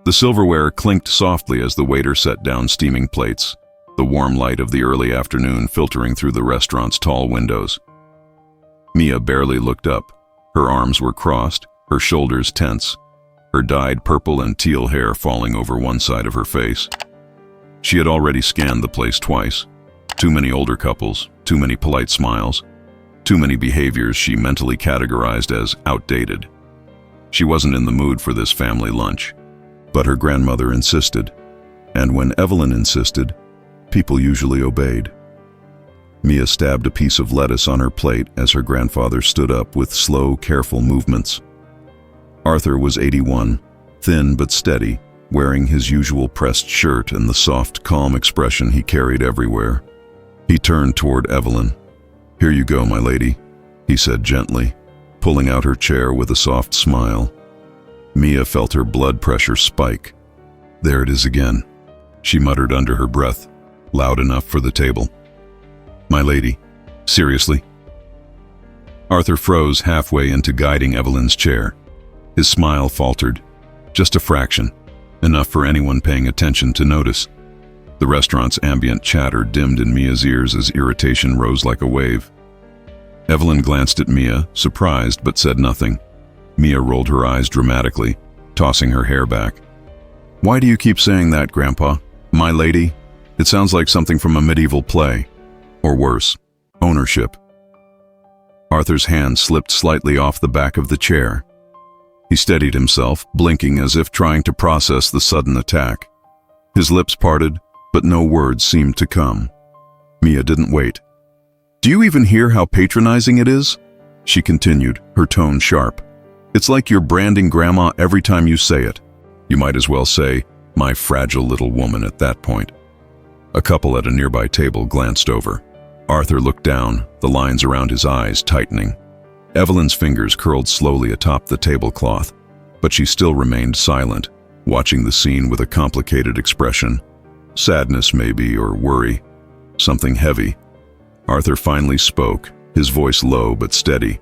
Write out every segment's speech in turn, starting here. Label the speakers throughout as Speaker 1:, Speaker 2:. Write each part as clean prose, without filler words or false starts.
Speaker 1: The silverware clinked softly as the waiter set down steaming plates, the warm light of the early afternoon filtering through the restaurant's tall windows. Mia barely looked up. Her arms were crossed, her shoulders tense, her dyed purple and teal hair falling over one side of her face. She had already scanned the place twice. Too many older couples, too many polite smiles, too many behaviors she mentally categorized as outdated. She wasn't in the mood for this family lunch. But her grandmother insisted, and when Evelyn insisted, people usually obeyed. Mia stabbed a piece of lettuce on her plate as her grandfather stood up with slow, careful movements. Arthur was 81, thin but steady, wearing his usual pressed shirt and the soft, calm expression he carried everywhere. He turned toward Evelyn. "Here you go, my lady," he said gently, pulling out her chair with a soft smile. Mia felt her blood pressure spike. "There it is again," she muttered under her breath, loud enough for the table. "My lady, seriously?" Arthur froze halfway into guiding Evelyn's chair. His smile faltered, just a fraction, enough for anyone paying attention to notice. The restaurant's ambient chatter dimmed in Mia's ears as irritation rose like a wave. Evelyn glanced at Mia, surprised, but said nothing. Mia rolled her eyes dramatically, tossing her hair back. "Why do you keep saying that, Grandpa? My lady? It sounds like something from a medieval play. Or worse, ownership." Arthur's hand slipped slightly off the back of the chair. He steadied himself, blinking as if trying to process the sudden attack. His lips parted, but no words seemed to come. Mia didn't wait. "Do you even hear how patronizing it is?" she continued, her tone sharp. "It's like you're branding Grandma every time you say it. You might as well say, 'my fragile little woman' at that point." A couple at a nearby table glanced over. Arthur looked down, the lines around his eyes tightening. Evelyn's fingers curled slowly atop the tablecloth, but she still remained silent, watching the scene with a complicated expression. Sadness maybe, or worry. Something heavy. Arthur finally spoke, his voice low but steady.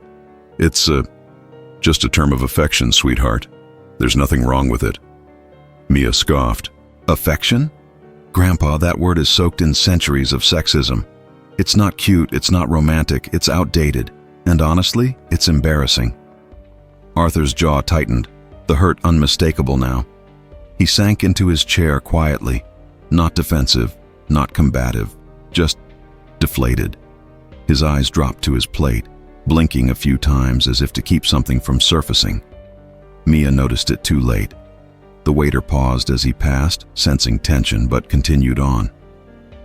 Speaker 1: "It's just a term of affection, sweetheart. There's nothing wrong with it." Mia scoffed. "Affection? Grandpa, that word is soaked in centuries of sexism. It's not cute, it's not romantic, it's outdated. And honestly, it's embarrassing." Arthur's jaw tightened, the hurt unmistakable now. He sank into his chair quietly, not defensive, not combative, just deflated. His eyes dropped to his plate, blinking a few times as if to keep something from surfacing. Mia noticed it too late. The waiter paused as he passed, sensing tension, but continued on.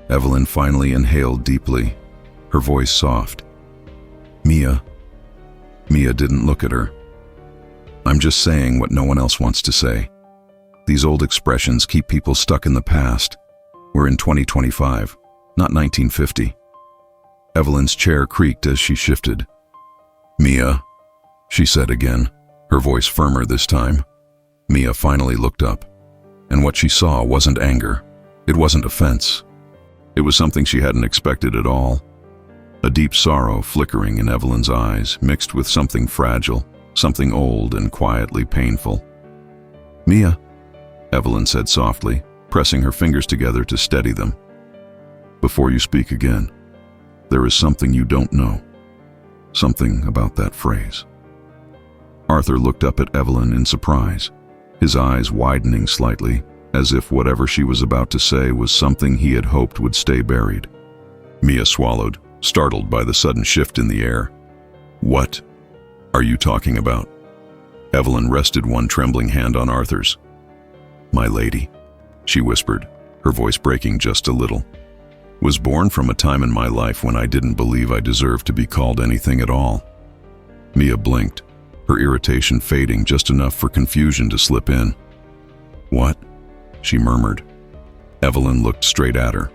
Speaker 1: Evelyn finally inhaled deeply, her voice soft. "Mia." Mia didn't look at her. "I'm just saying what no one else wants to say. These old expressions keep people stuck in the past. We're in 2025, not 1950. Evelyn's chair creaked as she shifted. "Mia," she said again, her voice firmer this time. Mia finally looked up, and what she saw wasn't anger. It wasn't offense. It was something she hadn't expected at all. A deep sorrow flickering in Evelyn's eyes, mixed with something fragile, something old and quietly painful. "Mia," Evelyn said softly, pressing her fingers together to steady them. "Before you speak again, there is something you don't know. Something about that phrase." Arthur looked up at Evelyn in surprise, his eyes widening slightly, as if whatever she was about to say was something he had hoped would stay buried. Mia swallowed, startled by the sudden shift in the air. "What are you talking about?" Evelyn rested one trembling hand on Arthur's. "My lady," she whispered, her voice breaking just a little, "was born from a time in my life when I didn't believe I deserved to be called anything at all." Mia blinked, her irritation fading just enough for confusion to slip in. "What?" she murmured. Evelyn looked straight at her.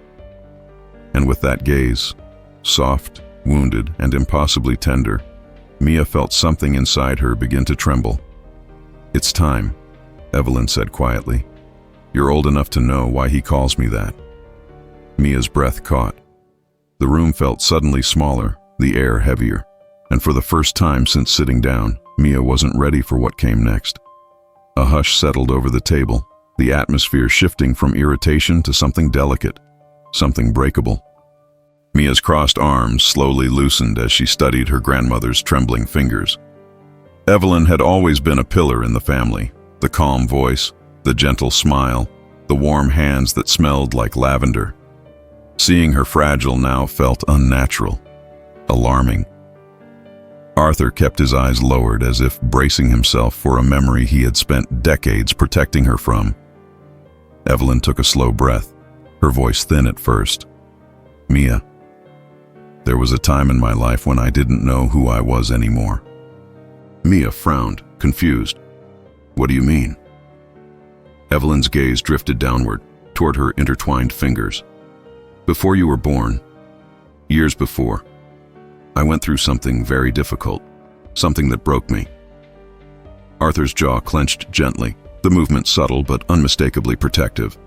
Speaker 1: And with that gaze, soft, wounded, and impossibly tender, Mia felt something inside her begin to tremble. "It's time," Evelyn said quietly. "You're old enough to know why he calls me that." Mia's breath caught. The room felt suddenly smaller, the air heavier, and for the first time since sitting down, Mia wasn't ready for what came next. A hush settled over the table, the atmosphere shifting from irritation to something delicate, something breakable. Mia's crossed arms slowly loosened as she studied her grandmother's trembling fingers. Evelyn had always been a pillar in the family, the calm voice, the gentle smile, the warm hands that smelled like lavender. Seeing her fragile now felt unnatural, alarming. Arthur kept his eyes lowered as if bracing himself for a memory he had spent decades protecting her from. Evelyn took a slow breath, her voice thin at first. "Mia, there was a time in my life when I didn't know who I was anymore." Mia frowned, confused. "What do you mean?" Evelyn's gaze drifted downward, toward her intertwined fingers. "Before you were born, years before, I went through something very difficult, something that broke me." Arthur's jaw clenched gently, the movement subtle but unmistakably protective.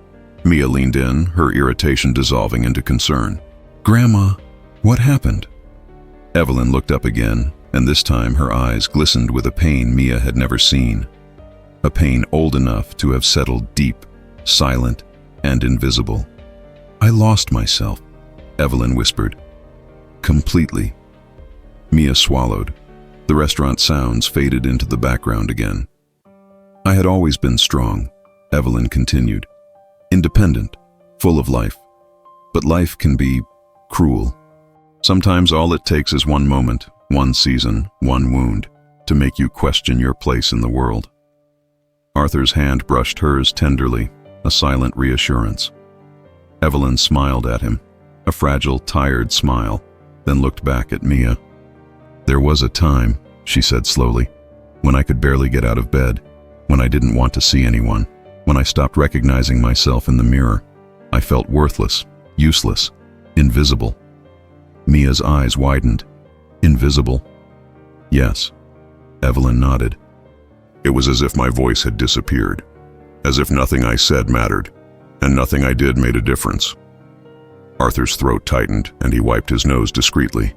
Speaker 1: Mia leaned in, her irritation dissolving into concern. "Grandma, what happened?" Evelyn looked up again, and this time her eyes glistened with a pain Mia had never seen. A pain old enough to have settled deep, silent, and invisible. "I lost myself," Evelyn whispered. "Completely." Mia swallowed. The restaurant sounds faded into the background again. "I had always been strong," Evelyn continued. "Independent, full of life. But life can be cruel. Sometimes all it takes is one moment, one season, one wound, to make you question your place in the world." Arthur's hand brushed hers tenderly, a silent reassurance. Evelyn smiled at him, a fragile, tired smile, then looked back at Mia. "There was a time," she said slowly, "when I could barely get out of bed, when I didn't want to see anyone, when I stopped recognizing myself in the mirror. I felt worthless, useless, invisible." Mia's eyes widened. "Invisible?" "Yes." Evelyn nodded. "It was as if my voice had disappeared, as if nothing I said mattered, and nothing I did made a difference." Arthur's throat tightened, and he wiped his nose discreetly.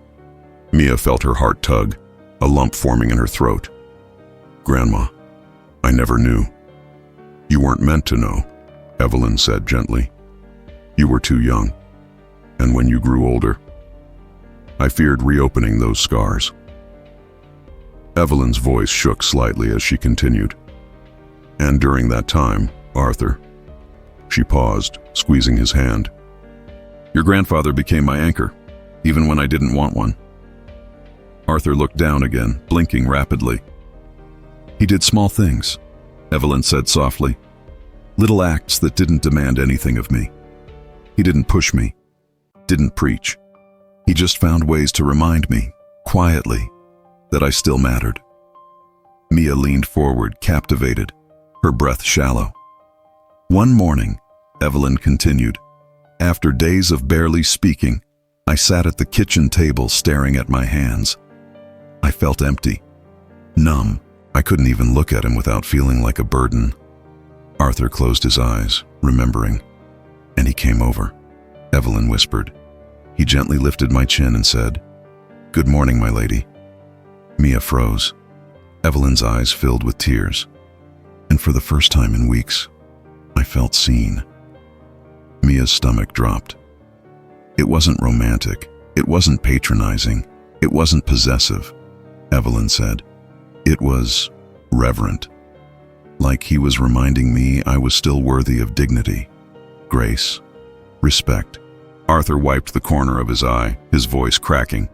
Speaker 1: Mia felt her heart tug, a lump forming in her throat. "Grandma, I never knew." "You weren't meant to know," Evelyn said gently. "You were too young, and when you grew older, I feared reopening those scars." Evelyn's voice shook slightly as she continued. "And during that time, Arthur," she paused, squeezing his hand, "your grandfather became my anchor, even when I didn't want one." Arthur looked down again, blinking rapidly. "He did small things," Evelyn said softly. "Little acts that didn't demand anything of me. He didn't push me, didn't preach. He just found ways to remind me, quietly, that I still mattered." Mia leaned forward, captivated, her breath shallow. "One morning," Evelyn continued, "after days of barely speaking, I sat at the kitchen table staring at my hands. I felt empty, numb. I couldn't even look at him without feeling like a burden." Arthur closed his eyes, remembering. "And he came over," Evelyn whispered. "He gently lifted my chin and said, 'Good morning, my lady.'" Mia froze. Evelyn's eyes filled with tears. And for the first time in weeks, I felt seen. Mia's stomach dropped. It wasn't romantic. It wasn't patronizing. It wasn't possessive, Evelyn said. It was reverent. Like he was reminding me I was still worthy of dignity, grace, respect. Arthur wiped the corner of his eye, his voice cracking.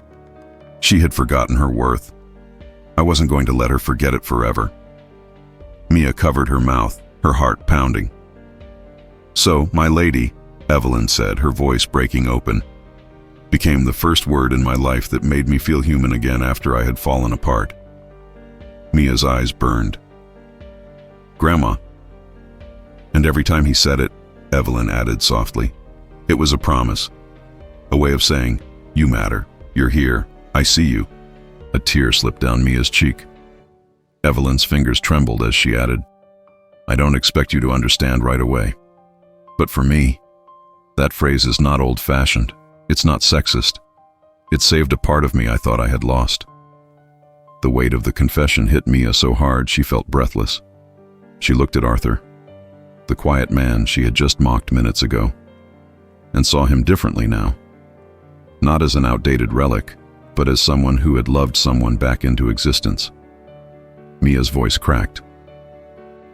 Speaker 1: She had forgotten her worth. I wasn't going to let her forget it forever. Mia covered her mouth, her heart pounding. "So, my lady," Evelyn said, her voice breaking open, became the first word in my life that made me feel human again after I had fallen apart. Mia's eyes burned. "Grandma." And every time he said it, Evelyn added softly, it was a promise, a way of saying, "You matter, you're here, I see you." A tear slipped down Mia's cheek. Evelyn's fingers trembled as she added, "I don't expect you to understand right away. But for me, that phrase is not old-fashioned. It's not sexist. It saved a part of me I thought I had lost." The weight of the confession hit Mia so hard she felt breathless. She looked at Arthur. the quiet man she had just mocked minutes ago, and saw him differently now. Not as an outdated relic, but as someone who had loved someone back into existence. Mia's voice cracked.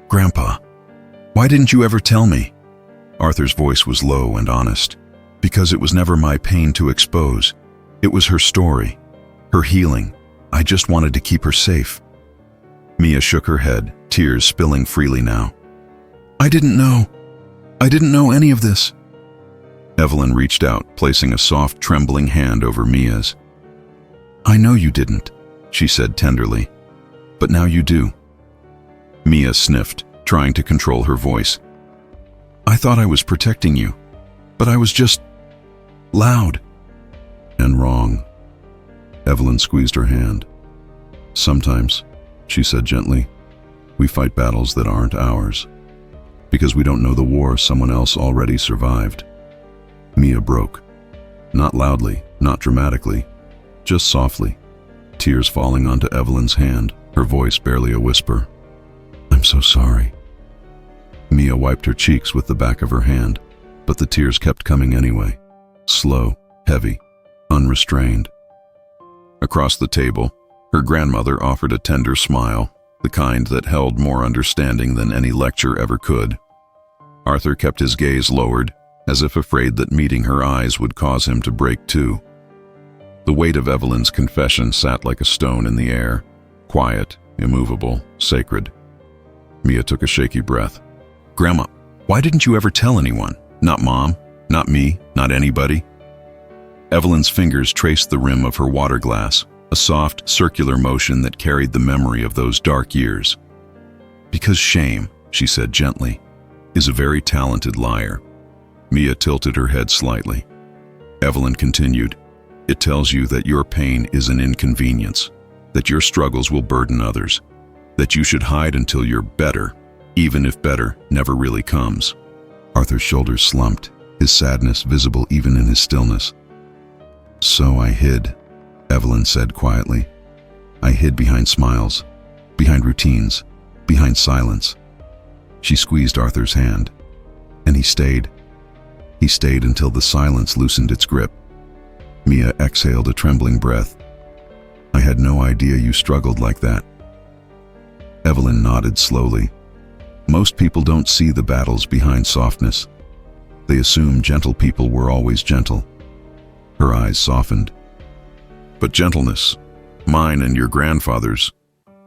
Speaker 1: "Grandpa, why didn't you ever tell me?" Arthur's voice was low and honest. "Because it was never my pain to expose. It was her story, her healing. I just wanted to keep her safe." Mia shook her head, tears spilling freely now. I didn't know any of this." Evelyn reached out, placing a soft, trembling hand over Mia's. "I know you didn't," she said tenderly, "but now you do." Mia sniffed, trying to control her voice. "I thought I was protecting you, but I was just loud and wrong." Evelyn squeezed her hand. "Sometimes," she said gently, "we fight battles that aren't ours, because we don't know the war someone else already survived." Mia broke. Not loudly, not dramatically, just softly, tears falling onto Evelyn's hand, her voice barely a whisper. "I'm so sorry." Mia wiped her cheeks with the back of her hand, but the tears kept coming anyway, slow, heavy, unrestrained. Across the table, her grandmother offered a tender smile, the kind that held more understanding than any lecture ever could. Arthur kept his gaze lowered, as if afraid that meeting her eyes would cause him to break too. The weight of Evelyn's confession sat like a stone in the air, quiet, immovable, sacred. Mia took a shaky breath. "Grandma, why didn't you ever tell anyone? Not Mom, not me, not anybody?" Evelyn's fingers traced the rim of her water glass, a soft, circular motion that carried the memory of those dark years. "Because shame," she said gently, "is a very talented liar." Mia tilted her head slightly. Evelyn continued, "It tells you that your pain is an inconvenience, that your struggles will burden others, that you should hide until you're better, even if better never really comes." Arthur's shoulders slumped, his sadness visible even in his stillness. "So I hid," Evelyn said quietly. "I hid behind smiles, behind routines, behind silence." She squeezed Arthur's hand, and he stayed. He stayed until the silence loosened its grip. Mia exhaled a trembling breath. "I had no idea you struggled like that." Evelyn nodded slowly. "Most people don't see the battles behind softness. They assume gentle people were always gentle." Her eyes softened. "But gentleness, mine and your grandfather's,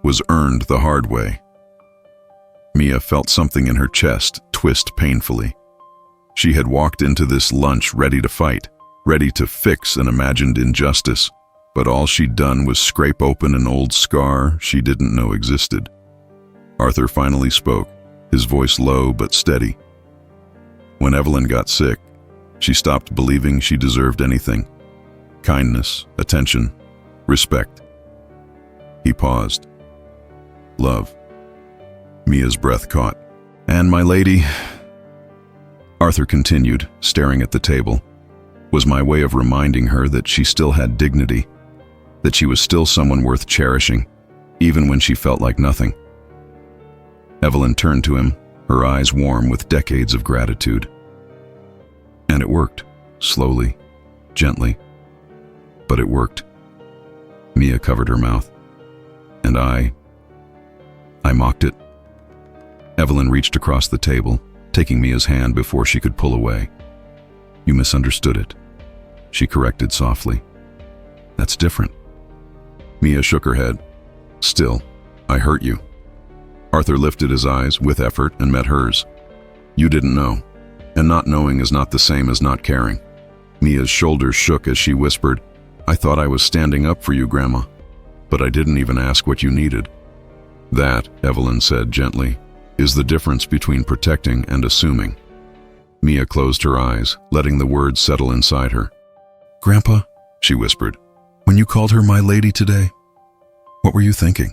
Speaker 1: was earned the hard way." Mia felt something in her chest twist painfully. She had walked into this lunch ready to fight, ready to fix an imagined injustice, but all she'd done was scrape open an old scar she didn't know existed. Arthur finally spoke, his voice low but steady. "When Evelyn got sick, she stopped believing she deserved anything. Kindness, attention, respect." He paused. "Love." Mia's breath caught. "And my lady," Arthur continued, staring at the table, "was my way of reminding her that she still had dignity, that she was still someone worth cherishing, even when she felt like nothing." Evelyn turned to him, her eyes warm with decades of gratitude. And it worked, slowly, gently. But it worked. Mia covered her mouth. "And I mocked it." Evelyn reached across the table, taking Mia's hand before she could pull away. "You misunderstood it," she corrected softly. "That's different." Mia shook her head. "Still, I hurt you." Arthur lifted his eyes with effort and met hers. "You didn't know, and not knowing is not the same as not caring." Mia's shoulders shook as she whispered, "I thought I was standing up for you, Grandma, but I didn't even ask what you needed." "That," Evelyn said gently, "is the difference between protecting and assuming." Mia closed her eyes, letting the words settle inside her. "Grandpa," she whispered, "when you called her my lady today, what were you thinking?"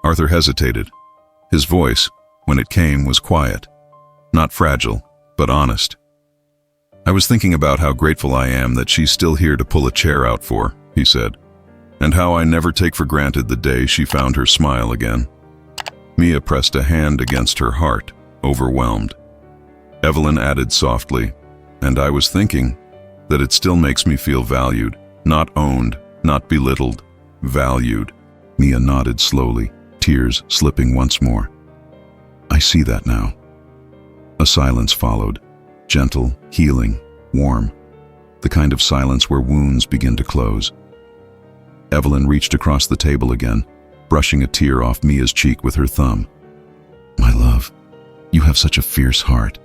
Speaker 1: Arthur hesitated. His voice, when it came, was quiet, not fragile, but honest. "I was thinking about how grateful I am that she's still here to pull a chair out for," he said, "and how I never take for granted the day she found her smile again." Mia pressed a hand against her heart, overwhelmed. Evelyn added softly, "And I was thinking that it still makes me feel valued, not owned, not belittled, valued." Mia nodded slowly, tears slipping once more. "I see that now." A silence followed, gentle, healing, warm, the kind of silence where wounds begin to close. Evelyn reached across the table again, brushing a tear off Mia's cheek with her thumb. "My love, you have such a fierce heart,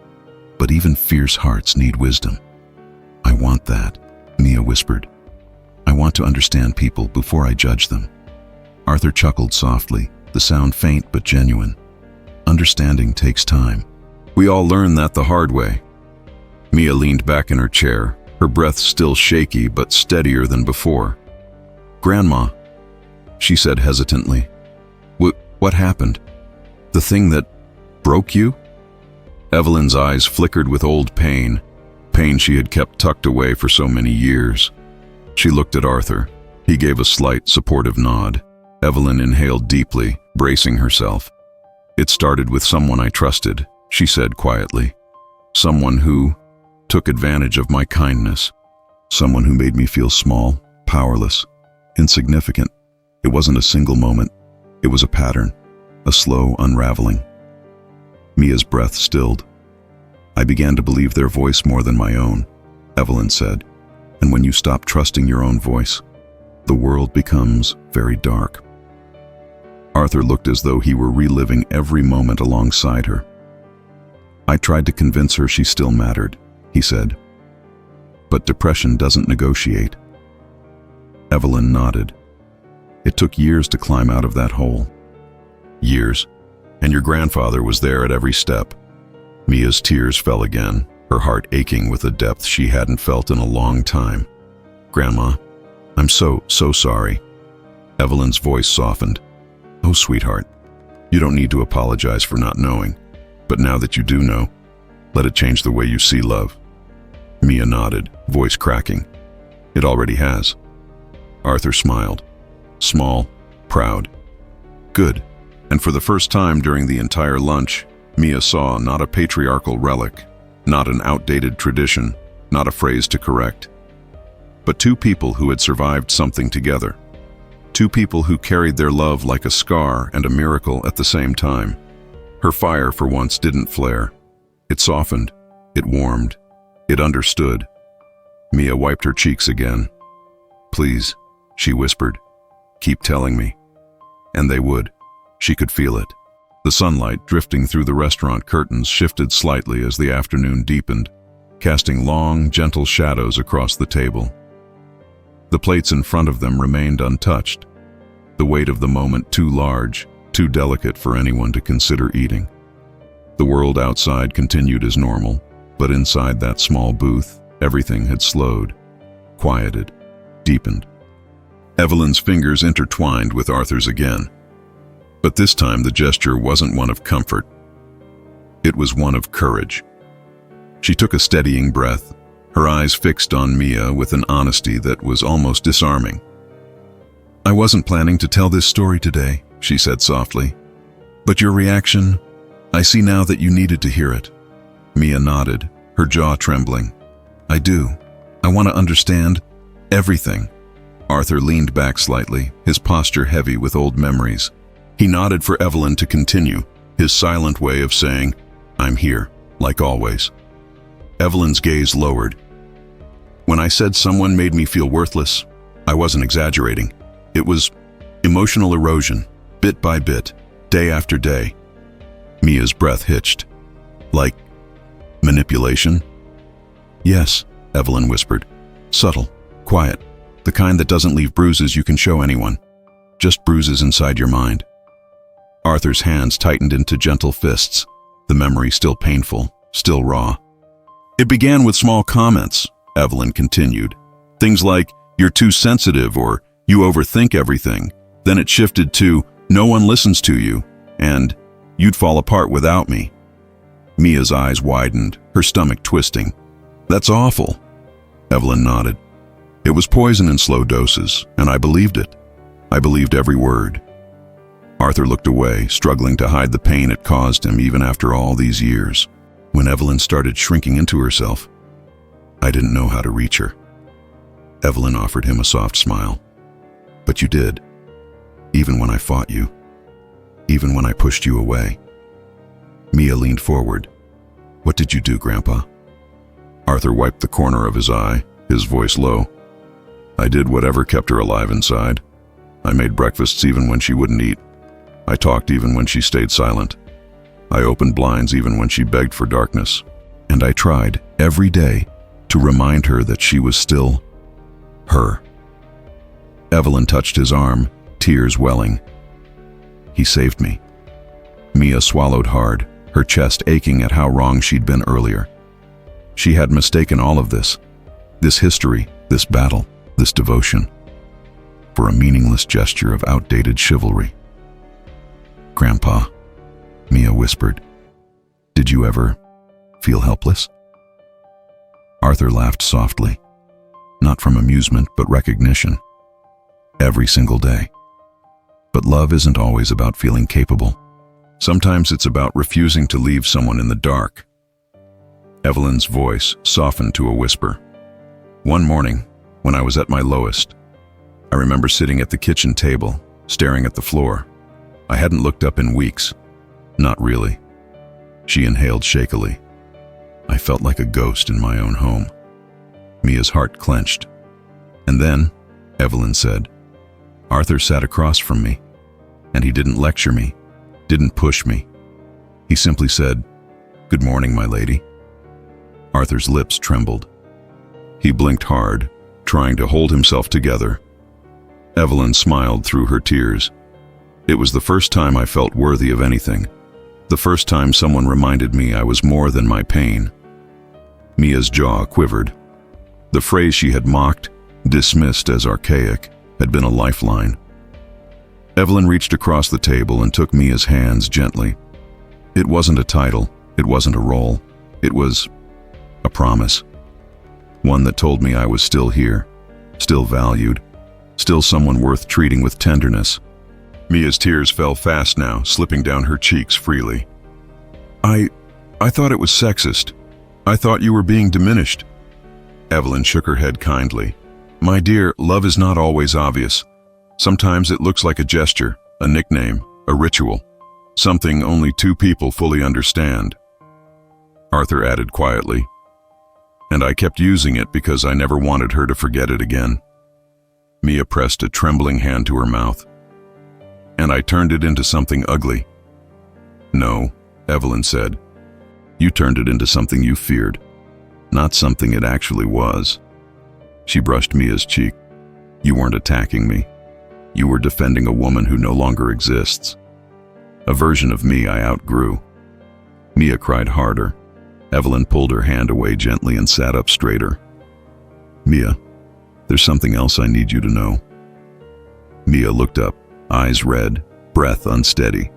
Speaker 1: but even fierce hearts need wisdom." "I want that," Mia whispered. "I want to understand people before I judge them." Arthur chuckled softly, the sound faint but genuine. "Understanding takes time. We all learn that the hard way." Mia leaned back in her chair, her breath still shaky but steadier than before. "Grandma," she said hesitantly, what happened? The thing that broke you?" Evelyn's eyes flickered with old pain she had kept tucked away for so many years. She looked at Arthur. He gave a slight, supportive nod. Evelyn inhaled deeply, bracing herself. "It started with someone I trusted," she said quietly. "Someone who took advantage of my kindness. Someone who made me feel small, powerless, insignificant. It wasn't a single moment. It was a pattern, a slow unraveling." Mia's breath stilled. "I began to believe their voice more than my own," Evelyn said. "And when you stop trusting your own voice, the world becomes very dark." Arthur looked as though he were reliving every moment alongside her. "I tried to convince her she still mattered," he said. "But depression doesn't negotiate." Evelyn nodded. "It took years to climb out of that hole." "Years? And your grandfather was there at every step." Mia's tears fell again, her heart aching with a depth she hadn't felt in a long time. "Grandma, I'm so sorry." Evelyn's voice softened. "Oh, sweetheart, you don't need to apologize for not knowing. But now that you do know, let it change the way you see love." Mia nodded, voice cracking. "It already has." Arthur smiled. Small, proud. "Good." And for the first time during the entire lunch, Mia saw not a patriarchal relic, not an outdated tradition, not a phrase to correct, but two people who had survived something together. Two people who carried their love like a scar and a miracle at the same time. Her fire for once didn't flare. It softened, it warmed, it understood. Mia wiped her cheeks again. "Please," she whispered, "keep telling me." And they would. She could feel it. The sunlight drifting through the restaurant curtains shifted slightly as the afternoon deepened, casting long, gentle shadows across the table. The plates in front of them remained untouched, the weight of the moment too large, too delicate for anyone to consider eating. The world outside continued as normal, but inside that small booth, everything had slowed, quieted, deepened. Evelyn's fingers intertwined with Arthur's again. But this time the gesture wasn't one of comfort. It was one of courage. She took a steadying breath, her eyes fixed on Mia with an honesty that was almost disarming. "I wasn't planning to tell this story today," she said softly. "But your reaction, I see now that you needed to hear it." Mia nodded, her jaw trembling. "I do. I want to understand everything." Arthur leaned back slightly, his posture heavy with old memories. He nodded for Evelyn to continue, his silent way of saying, "I'm here, like always." Evelyn's gaze lowered. "When I said someone made me feel worthless, I wasn't exaggerating. It was emotional erosion, bit by bit, day after day." Mia's breath hitched. "Like manipulation?" "Yes," Evelyn whispered. "Subtle, quiet, the kind that doesn't leave bruises you can show anyone. Just bruises inside your mind." Arthur's hands tightened into gentle fists, the memory still painful, still raw. "It began with small comments," Evelyn continued. "Things like, 'You're too sensitive,' or 'You overthink everything.' Then it shifted to, 'No one listens to you,' and 'You'd fall apart without me.'" Mia's eyes widened, her stomach twisting. "That's awful." Evelyn nodded. "It was poison in slow doses, and I believed it. I believed every word." Arthur looked away, struggling to hide the pain it caused him even after all these years. When Evelyn started shrinking into herself, I didn't know how to reach her. Evelyn offered him a soft smile. But you did. Even when I fought you. Even when I pushed you away. Mia leaned forward. What did you do, Grandpa? Arthur wiped the corner of his eye, his voice low. I did whatever kept her alive inside. I made breakfasts even when she wouldn't eat. I talked even when she stayed silent. I opened blinds even when she begged for darkness. And I tried, every day, to remind her that she was still her. Evelyn touched his arm, tears welling. He saved me. Mia swallowed hard, her chest aching at how wrong she'd been earlier. She had mistaken all of this history, this battle, this devotion, for a meaningless gesture of outdated chivalry. Grandpa, Mia whispered, did you ever feel helpless? Arthur laughed softly, not from amusement but recognition. Every single day. But love isn't always about feeling capable. Sometimes it's about refusing to leave someone in the dark. Evelyn's voice softened to a whisper. One morning, when I was at my lowest, I remember sitting at the kitchen table, staring at the floor. I hadn't looked up in weeks. Not really. She inhaled shakily. I felt like a ghost in my own home. Mia's heart clenched. And then, Evelyn said, Arthur sat across from me, and he didn't lecture me, didn't push me. He simply said, "Good morning, my lady." Arthur's lips trembled. He blinked hard, trying to hold himself together. Evelyn smiled through her tears. It was the first time I felt worthy of anything. The first time someone reminded me I was more than my pain. Mia's jaw quivered. The phrase she had mocked, dismissed as archaic, had been a lifeline. Evelyn reached across the table and took Mia's hands gently. It wasn't a title, it wasn't a role, it was a promise. One that told me I was still here, still valued, still someone worth treating with tenderness. Mia's tears fell fast now, slipping down her cheeks freely. I thought it was sexist. I thought you were being diminished. Evelyn shook her head kindly. My dear, love is not always obvious. Sometimes it looks like a gesture, a nickname, a ritual, something only two people fully understand. Arthur added quietly, and I kept using it because I never wanted her to forget it again. Mia pressed a trembling hand to her mouth. And I turned it into something ugly. No, Evelyn said. You turned it into something you feared, not something it actually was. She brushed Mia's cheek. You weren't attacking me. You were defending a woman who no longer exists. A version of me I outgrew. Mia cried harder. Evelyn pulled her hand away gently and sat up straighter. Mia, there's something else I need you to know. Mia looked up, eyes red, breath unsteady.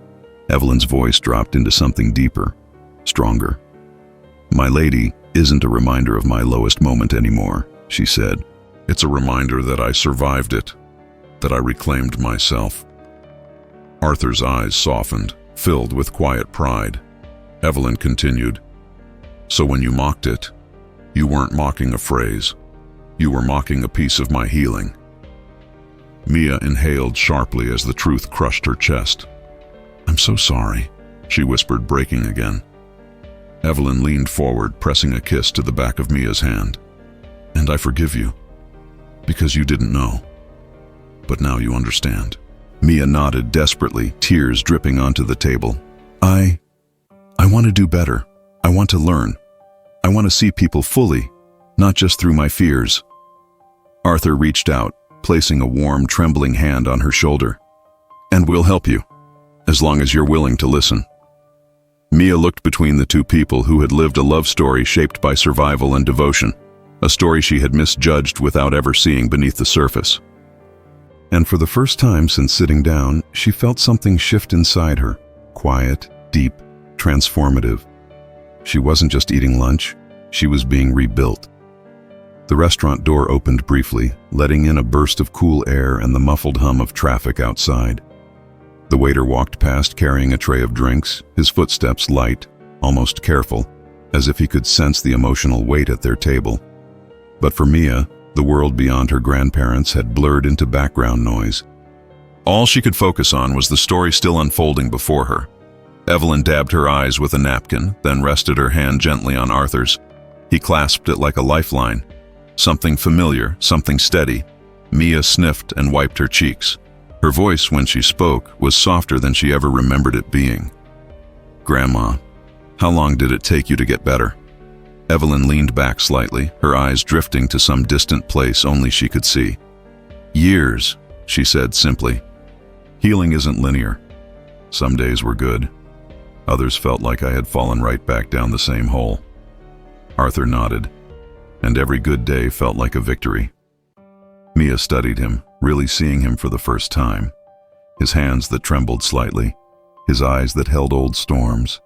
Speaker 1: Evelyn's voice dropped into something deeper, stronger. My lady isn't a reminder of my lowest moment anymore, she said. It's a reminder that I survived it, that I reclaimed myself. Arthur's eyes softened, filled with quiet pride. Evelyn continued, so when you mocked it, you weren't mocking a phrase. You were mocking a piece of my healing. Mia inhaled sharply as the truth crushed her chest. I'm so sorry, she whispered, breaking again. Evelyn leaned forward, pressing a kiss to the back of Mia's hand. And I forgive you, because you didn't know. But now you understand. Mia nodded desperately, tears dripping onto the table. I want to do better. I want to learn. I want to see people fully, not just through my fears. Arthur reached out, placing a warm, trembling hand on her shoulder. And we'll help you, as long as you're willing to listen. Mia looked between the two people who had lived a love story shaped by survival and devotion, a story she had misjudged without ever seeing beneath the surface. And for the first time since sitting down, she felt something shift inside her, quiet, deep, transformative. She wasn't just eating lunch, she was being rebuilt. The restaurant door opened briefly, letting in a burst of cool air and the muffled hum of traffic outside. The waiter walked past carrying a tray of drinks, his footsteps light, almost careful, as if he could sense the emotional weight at their table. But for Mia, the world beyond her grandparents had blurred into background noise. All she could focus on was the story still unfolding before her. Evelyn dabbed her eyes with a napkin, then rested her hand gently on Arthur's. He clasped it like a lifeline. Something familiar, something steady. Mia sniffed and wiped her cheeks. Her voice, when she spoke, was softer than she ever remembered it being. "Grandma, how long did it take you to get better?" Evelyn leaned back slightly, her eyes drifting to some distant place only she could see. "Years," she said simply. "Healing isn't linear. Some days were good. Others felt like I had fallen right back down the same hole." Arthur nodded, and every good day felt like a victory. Mia studied him, really seeing him for the first time. His hands that trembled slightly, his eyes that held old storms,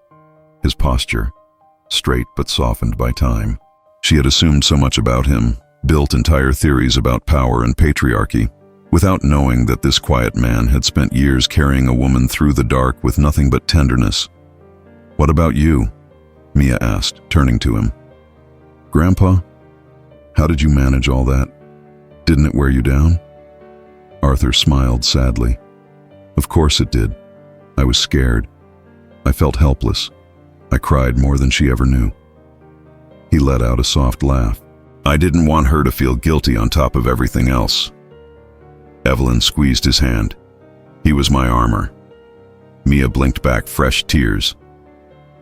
Speaker 1: his posture, straight but softened by time. She had assumed so much about him, built entire theories about power and patriarchy, without knowing that this quiet man had spent years carrying a woman through the dark with nothing but tenderness. "What about you?" Mia asked, turning to him. "Grandpa, how did you manage all that? Didn't it wear you down?" Arthur smiled sadly. "Of course it did. I was scared. I felt helpless. I cried more than she ever knew." He let out a soft laugh. "I didn't want her to feel guilty on top of everything else." Evelyn squeezed his hand. "He was my armor." Mia blinked back fresh tears.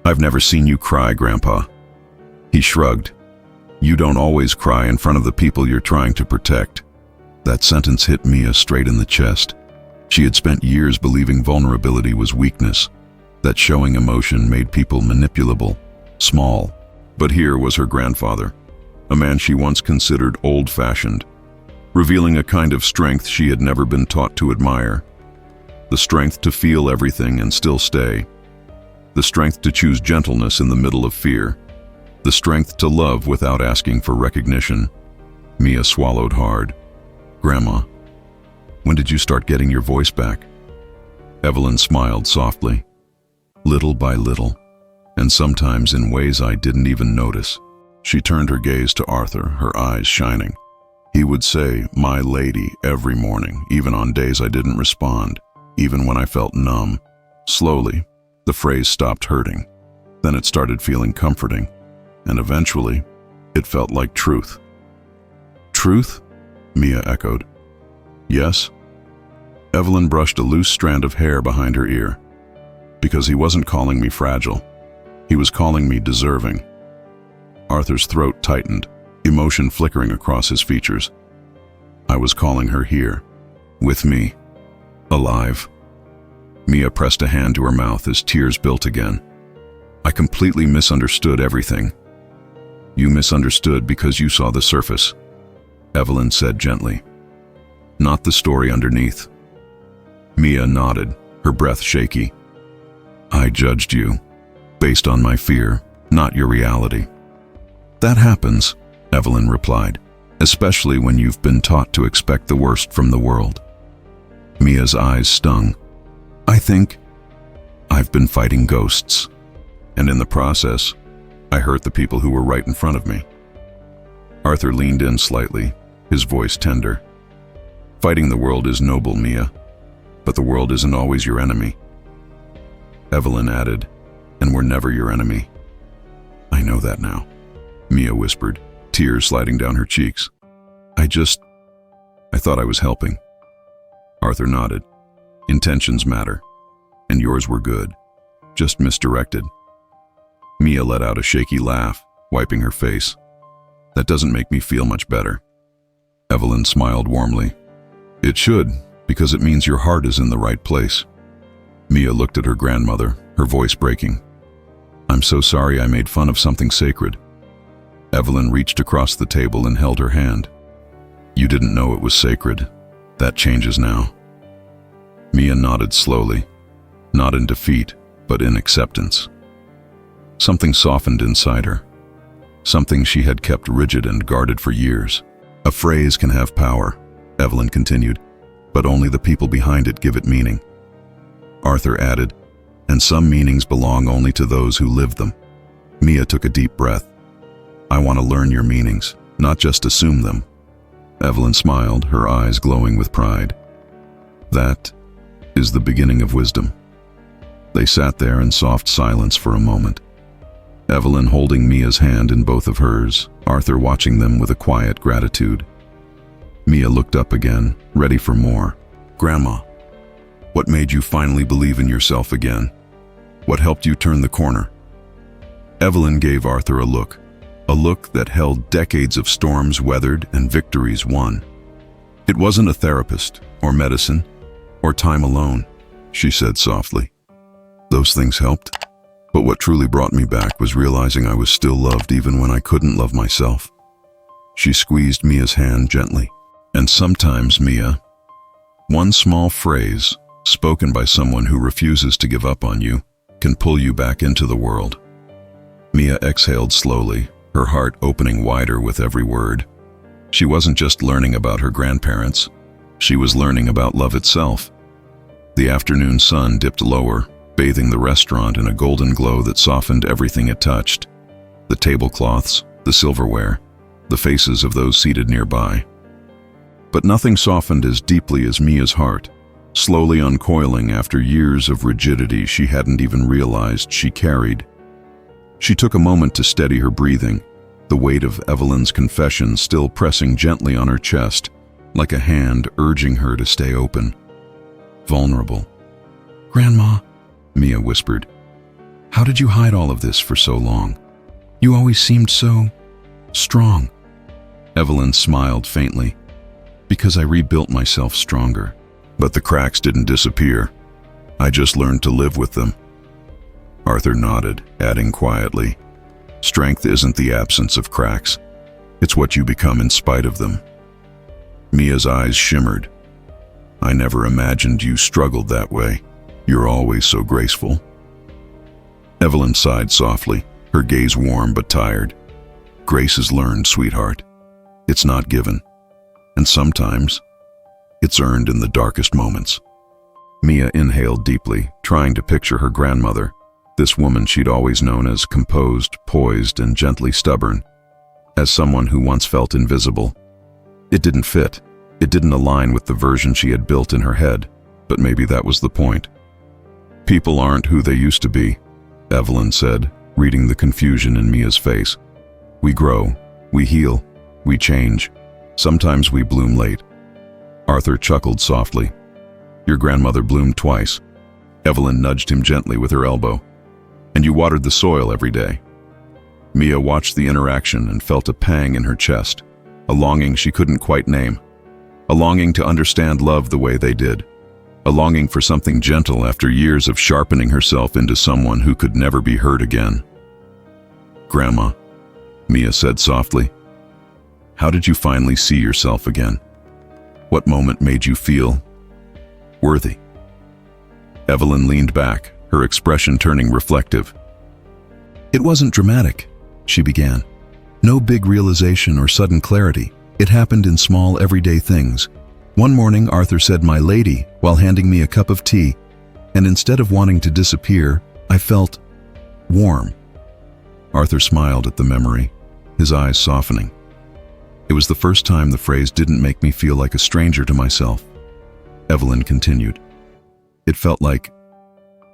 Speaker 1: "I've never seen you cry, Grandpa." He shrugged. "You don't always cry in front of the people you're trying to protect." That sentence hit Mia straight in the chest. She had spent years believing vulnerability was weakness, that showing emotion made people manipulable, small. But here was her grandfather, a man she once considered old-fashioned, revealing a kind of strength she had never been taught to admire. The strength to feel everything and still stay. The strength to choose gentleness in the middle of fear. The strength to love without asking for recognition. Mia swallowed hard. "Grandma, when did you start getting your voice back?" Evelyn smiled softly. "Little by little, and sometimes in ways I didn't even notice." She turned her gaze to Arthur, her eyes shining. He would say, "My lady," every morning, even on days I didn't respond, even when I felt numb. Slowly, the phrase stopped hurting. Then it started feeling comforting, and eventually, it felt like truth. "Truth?" Mia echoed. "Yes." Evelyn brushed a loose strand of hair behind her ear. "Because he wasn't calling me fragile. He was calling me deserving." Arthur's throat tightened, emotion flickering across his features. "I was calling her here, with me, alive." Mia pressed a hand to her mouth as tears built again. "I completely misunderstood everything." "You misunderstood because you saw the surface," Evelyn said gently. "Not the story underneath." Mia nodded, her breath shaky. "I judged you, based on my fear, not your reality." "That happens," Evelyn replied, "especially when you've been taught to expect the worst from the world." Mia's eyes stung. "I think I've been fighting ghosts, and in the process, I hurt the people who were right in front of me." Arthur leaned in slightly, his voice tender. "Fighting the world is noble, Mia, but the world isn't always your enemy." Evelyn added, "And we're never your enemy." "I know that now," Mia whispered, tears sliding down her cheeks. I thought I was helping." Arthur nodded. "Intentions matter, and yours were good, just misdirected." Mia let out a shaky laugh, wiping her face. "That doesn't make me feel much better." Evelyn smiled warmly. "It should, because it means your heart is in the right place." Mia looked at her grandmother, her voice breaking. "I'm so sorry I made fun of something sacred." Evelyn reached across the table and held her hand. "You didn't know it was sacred. That changes now." Mia nodded slowly, not in defeat, but in acceptance. Something softened inside her, something she had kept rigid and guarded for years. "A phrase can have power," Evelyn continued, "but only the people behind it give it meaning." Arthur added, "and some meanings belong only to those who live them." Mia took a deep breath. "I want to learn your meanings, not just assume them." Evelyn smiled, her eyes glowing with pride. "That is the beginning of wisdom." They sat there in soft silence for a moment. Evelyn holding Mia's hand in both of hers, Arthur watching them with a quiet gratitude. Mia looked up again, ready for more. "Grandma, what made you finally believe in yourself again? What helped you turn the corner?" Evelyn gave Arthur a look that held decades of storms weathered and victories won. "It wasn't a therapist, or medicine, or time alone," she said softly. "Those things helped, but what truly brought me back was realizing I was still loved even when I couldn't love myself." She squeezed Mia's hand gently. "And sometimes, Mia, one small phrase, spoken by someone who refuses to give up on you, can pull you back into the world." Mia exhaled slowly, her heart opening wider with every word. She wasn't just learning about her grandparents, she was learning about love itself. The afternoon sun dipped lower, bathing the restaurant in a golden glow that softened everything it touched. The tablecloths, the silverware, the faces of those seated nearby. But nothing softened as deeply as Mia's heart, slowly uncoiling after years of rigidity she hadn't even realized she carried. She took a moment to steady her breathing, the weight of Evelyn's confession still pressing gently on her chest, like a hand urging her to stay open. Vulnerable. "Grandma," Mia whispered, "how did you hide all of this for so long? You always seemed so strong." Evelyn smiled faintly. "Because I rebuilt myself stronger. But the cracks didn't disappear. I just learned to live with them." Arthur nodded, adding quietly, "Strength isn't the absence of cracks. It's what you become in spite of them." Mia's eyes shimmered. "I never imagined you struggled that way. You're always so graceful." Evelyn sighed softly, her gaze warm but tired. "Grace is learned, sweetheart. It's not given. And sometimes, it's earned in the darkest moments." Mia inhaled deeply, trying to picture her grandmother, this woman she'd always known as composed, poised, and gently stubborn, as someone who once felt invisible. It didn't fit. It didn't align with the version she had built in her head, but maybe that was the point. "People aren't who they used to be," Evelyn said, reading the confusion in Mia's face. "We grow, we heal, we change. Sometimes we bloom late." Arthur chuckled softly. "Your grandmother bloomed twice." Evelyn nudged him gently with her elbow. "And you watered the soil every day." Mia watched the interaction and felt a pang in her chest, a longing she couldn't quite name. A longing to understand love the way they did. A longing for something gentle after years of sharpening herself into someone who could never be hurt again. "Grandma," Mia said softly, "how did you finally see yourself again? What moment made you feel worthy?" Evelyn leaned back, her expression turning reflective. "It wasn't dramatic," she began. "No big realization or sudden clarity. It happened in small, everyday things. One morning, Arthur said, 'My lady,' while handing me a cup of tea, and instead of wanting to disappear, I felt warm." Arthur smiled at the memory, his eyes softening. "It was the first time the phrase didn't make me feel like a stranger to myself." Evelyn continued. "It felt like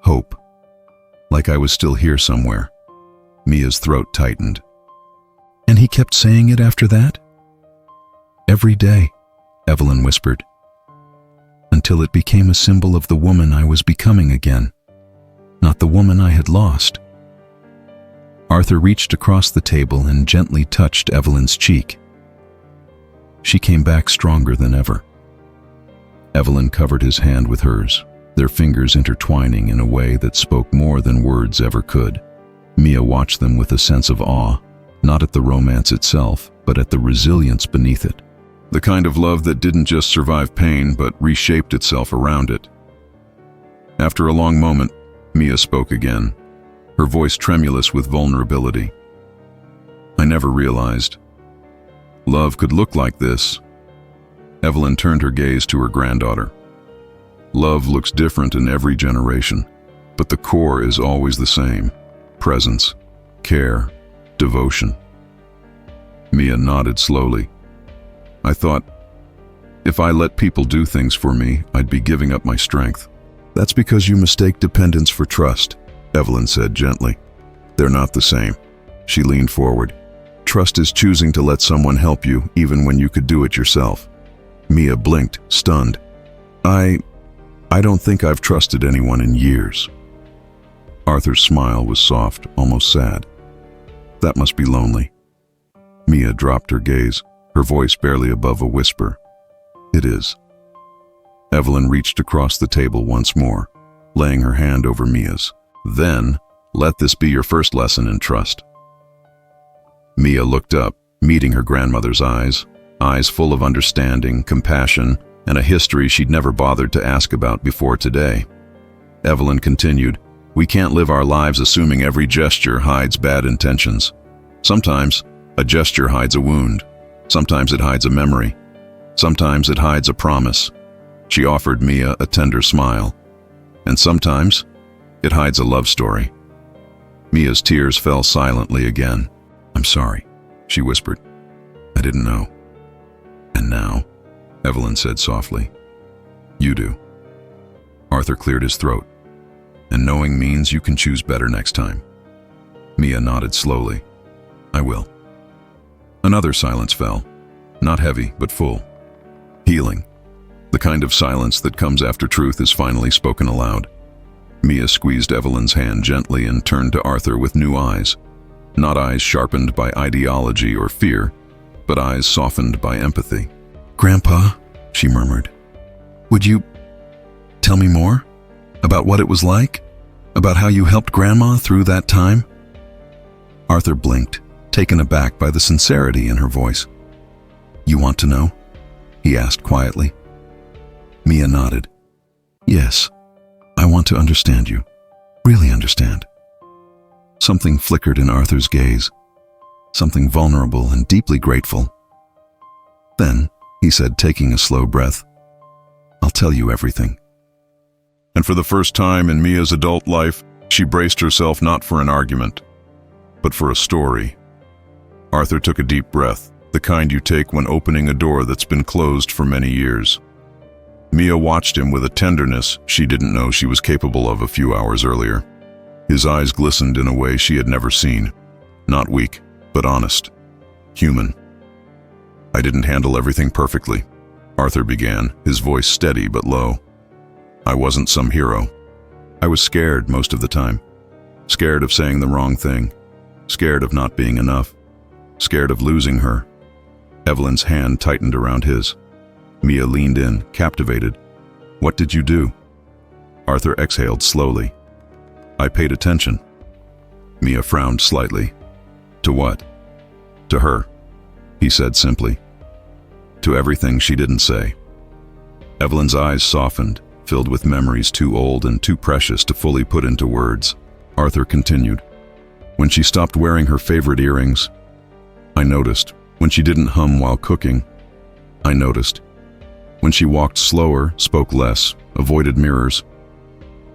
Speaker 1: hope, like I was still here somewhere." Mia's throat tightened. "And he kept saying it after that?" "Every day," Evelyn whispered, "until it became a symbol of the woman I was becoming again, not the woman I had lost." Arthur reached across the table and gently touched Evelyn's cheek. She came back stronger than ever. Evelyn covered his hand with hers, their fingers intertwining in a way that spoke more than words ever could. Mia watched them with a sense of awe, not at the romance itself, but at the resilience beneath it. The kind of love that didn't just survive pain, but reshaped itself around it. After a long moment, Mia spoke again, her voice tremulous with vulnerability. "I never realized love could look like this." Evelyn turned her gaze to her granddaughter. Love looks different in every generation, but the core is always the same: presence, care, devotion. Mia nodded slowly. I thought, if I let people do things for me, I'd be giving up my strength. That's because you mistake dependence for trust, Evelyn said gently. They're not the same. She leaned forward. Trust is choosing to let someone help you even when you could do it yourself. Mia blinked, stunned. I don't think I've trusted anyone in years. Arthur's smile was soft, almost sad. That must be lonely. Mia dropped her gaze, her voice barely above a whisper. It is. Evelyn reached across the table once more, laying her hand over Mia's. Then, let this be your first lesson in trust. Mia looked up, meeting her grandmother's eyes full of understanding, compassion, and a history she'd never bothered to ask about before today. Evelyn continued, we can't live our lives assuming every gesture hides bad intentions. Sometimes, a gesture hides a wound. Sometimes it hides a memory. Sometimes it hides a promise. She offered Mia a tender smile. And sometimes, it hides a love story. Mia's tears fell silently again. I'm sorry, she whispered. I didn't know. And now, Evelyn said softly, you do. Arthur cleared his throat. And knowing means you can choose better next time. Mia nodded slowly. I will. Another silence fell, not heavy, but full. Healing. The kind of silence that comes after truth is finally spoken aloud. Mia squeezed Evelyn's hand gently and turned to Arthur with new eyes. Not eyes sharpened by ideology or fear, but eyes softened by empathy. Grandpa, she murmured, would you tell me more? About what it was like? About how you helped Grandma through that time? Arthur blinked, taken aback by the sincerity in her voice. You want to know? He asked quietly. Mia nodded. Yes, I want to understand you. Really understand. Something flickered in Arthur's gaze. Something vulnerable and deeply grateful. Then, he said, taking a slow breath, I'll tell you everything. And for the first time in Mia's adult life, she braced herself not for an argument, but for a story. Arthur took a deep breath, the kind you take when opening a door that's been closed for many years. Mia watched him with a tenderness she didn't know she was capable of a few hours earlier. His eyes glistened in a way she had never seen. Not weak, but honest. Human. I didn't handle everything perfectly, Arthur began, his voice steady but low. I wasn't some hero. I was scared most of the time. Scared of saying the wrong thing. Scared of not being enough. Scared of losing her. Evelyn's hand tightened around his. Mia leaned in, captivated. What did you do? Arthur exhaled slowly. I paid attention. Mia frowned slightly. To what? To her, he said simply. To everything she didn't say. Evelyn's eyes softened, filled with memories too old and too precious to fully put into words. Arthur continued. When she stopped wearing her favorite earrings, I noticed. When she didn't hum while cooking, I noticed. When she walked slower, spoke less, avoided mirrors.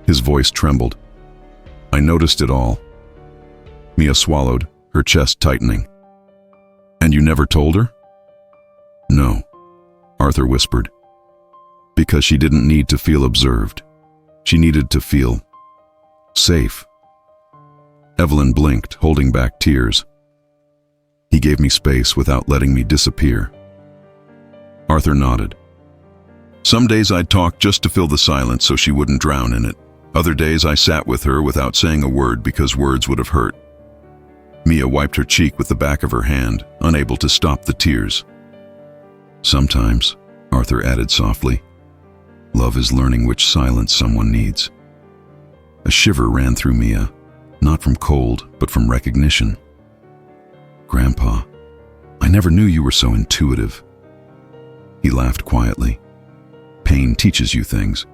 Speaker 1: His voice trembled. I noticed it all. Mia swallowed, her chest tightening. And you never told her? No, Arthur whispered. Because she didn't need to feel observed. She needed to feel safe. Evelyn blinked, holding back tears. He gave me space without letting me disappear. Arthur nodded. Some days I'd talk just to fill the silence so she wouldn't drown in it. Other days I sat with her without saying a word because words would have hurt. Mia wiped her cheek with the back of her hand, unable to stop the tears. Sometimes, Arthur added softly, love is learning which silence someone needs. A shiver ran through Mia, not from cold, but from recognition. Grandpa, I never knew you were so intuitive. He laughed quietly. Pain teaches you things.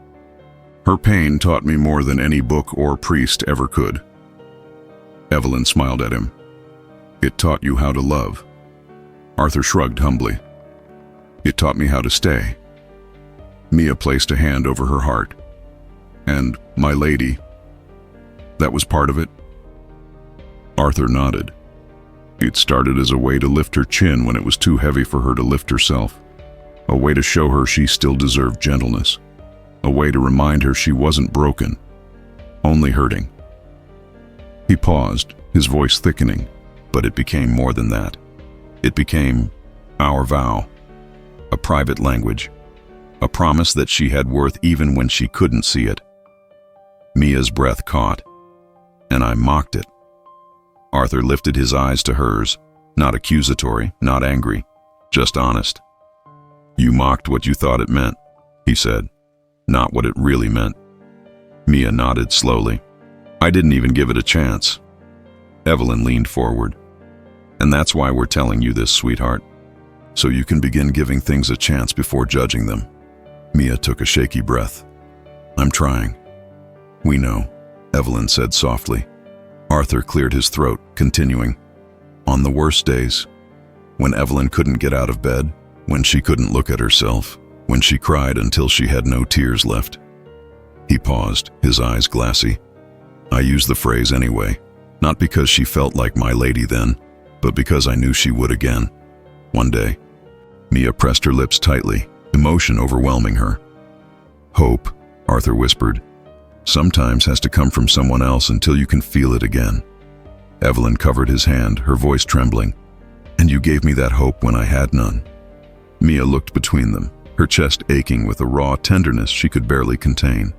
Speaker 1: Her pain taught me more than any book or priest ever could. Evelyn smiled at him. It taught you how to love. Arthur shrugged humbly. It taught me how to stay. Mia placed a hand over her heart. And, my lady, that was part of it? Arthur nodded. It started as a way to lift her chin when it was too heavy for her to lift herself. A way to show her she still deserved gentleness. A way to remind her she wasn't broken, only hurting. He paused, his voice thickening, but it became more than that. It became our vow, a private language, a promise that she had worth even when she couldn't see it. Mia's breath caught, and I mocked it. Arthur lifted his eyes to hers, not accusatory, not angry, just honest. You mocked what you thought it meant, he said, not what it really meant. Mia nodded slowly. I didn't even give it a chance. Evelyn leaned forward. And that's why we're telling you this, sweetheart. So you can begin giving things a chance before judging them. Mia took a shaky breath. I'm trying. We know, Evelyn said softly. Arthur cleared his throat, continuing. On the worst days, when Evelyn couldn't get out of bed, when she couldn't look at herself, when she cried until she had no tears left. He paused, his eyes glassy. I used the phrase anyway, not because she felt like my lady then, but because I knew she would again, one day. Mia pressed her lips tightly, emotion overwhelming her. Hope, Arthur whispered, sometimes has to come from someone else until you can feel it again. Evelyn covered his hand, her voice trembling. And you gave me that hope when I had none. Mia looked between them, her chest aching with a raw tenderness she could barely contain.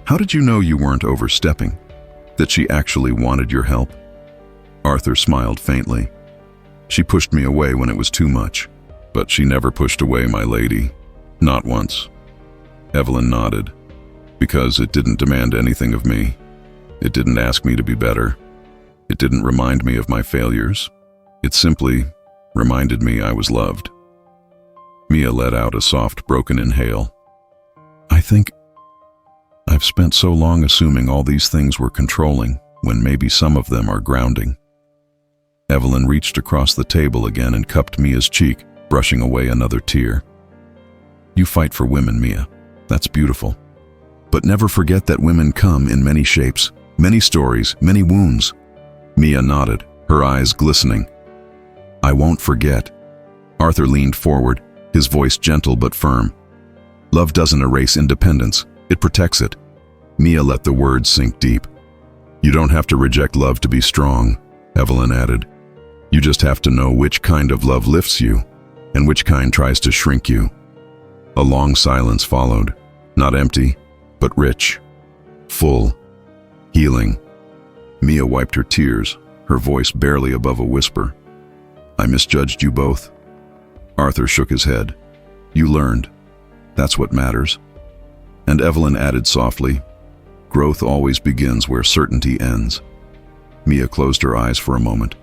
Speaker 1: How did you know you weren't overstepping? That she actually wanted your help? Arthur smiled faintly. She pushed me away when it was too much, but she never pushed away my lady. Not once. Evelyn nodded. Because it didn't demand anything of me. It didn't ask me to be better. It didn't remind me of my failures. It simply reminded me I was loved. Mia let out a soft, broken inhale. I think I've spent so long assuming all these things were controlling, when maybe some of them are grounding. Evelyn reached across the table again and cupped Mia's cheek, brushing away another tear. You fight for women, Mia. That's beautiful. But never forget that women come in many shapes, many stories, many wounds. Mia nodded, her eyes glistening. I won't forget. Arthur leaned forward, his voice gentle but firm. Love doesn't erase independence, it protects it. Mia let the words sink deep. You don't have to reject love to be strong, Evelyn added. You just have to know which kind of love lifts you, and which kind tries to shrink you. A long silence followed, not empty, but rich, full, healing. Mia wiped her tears, her voice barely above a whisper. I misjudged you both. Arthur shook his head. You learned. That's what matters. And Evelyn added softly, growth always begins where certainty ends. Mia closed her eyes for a moment,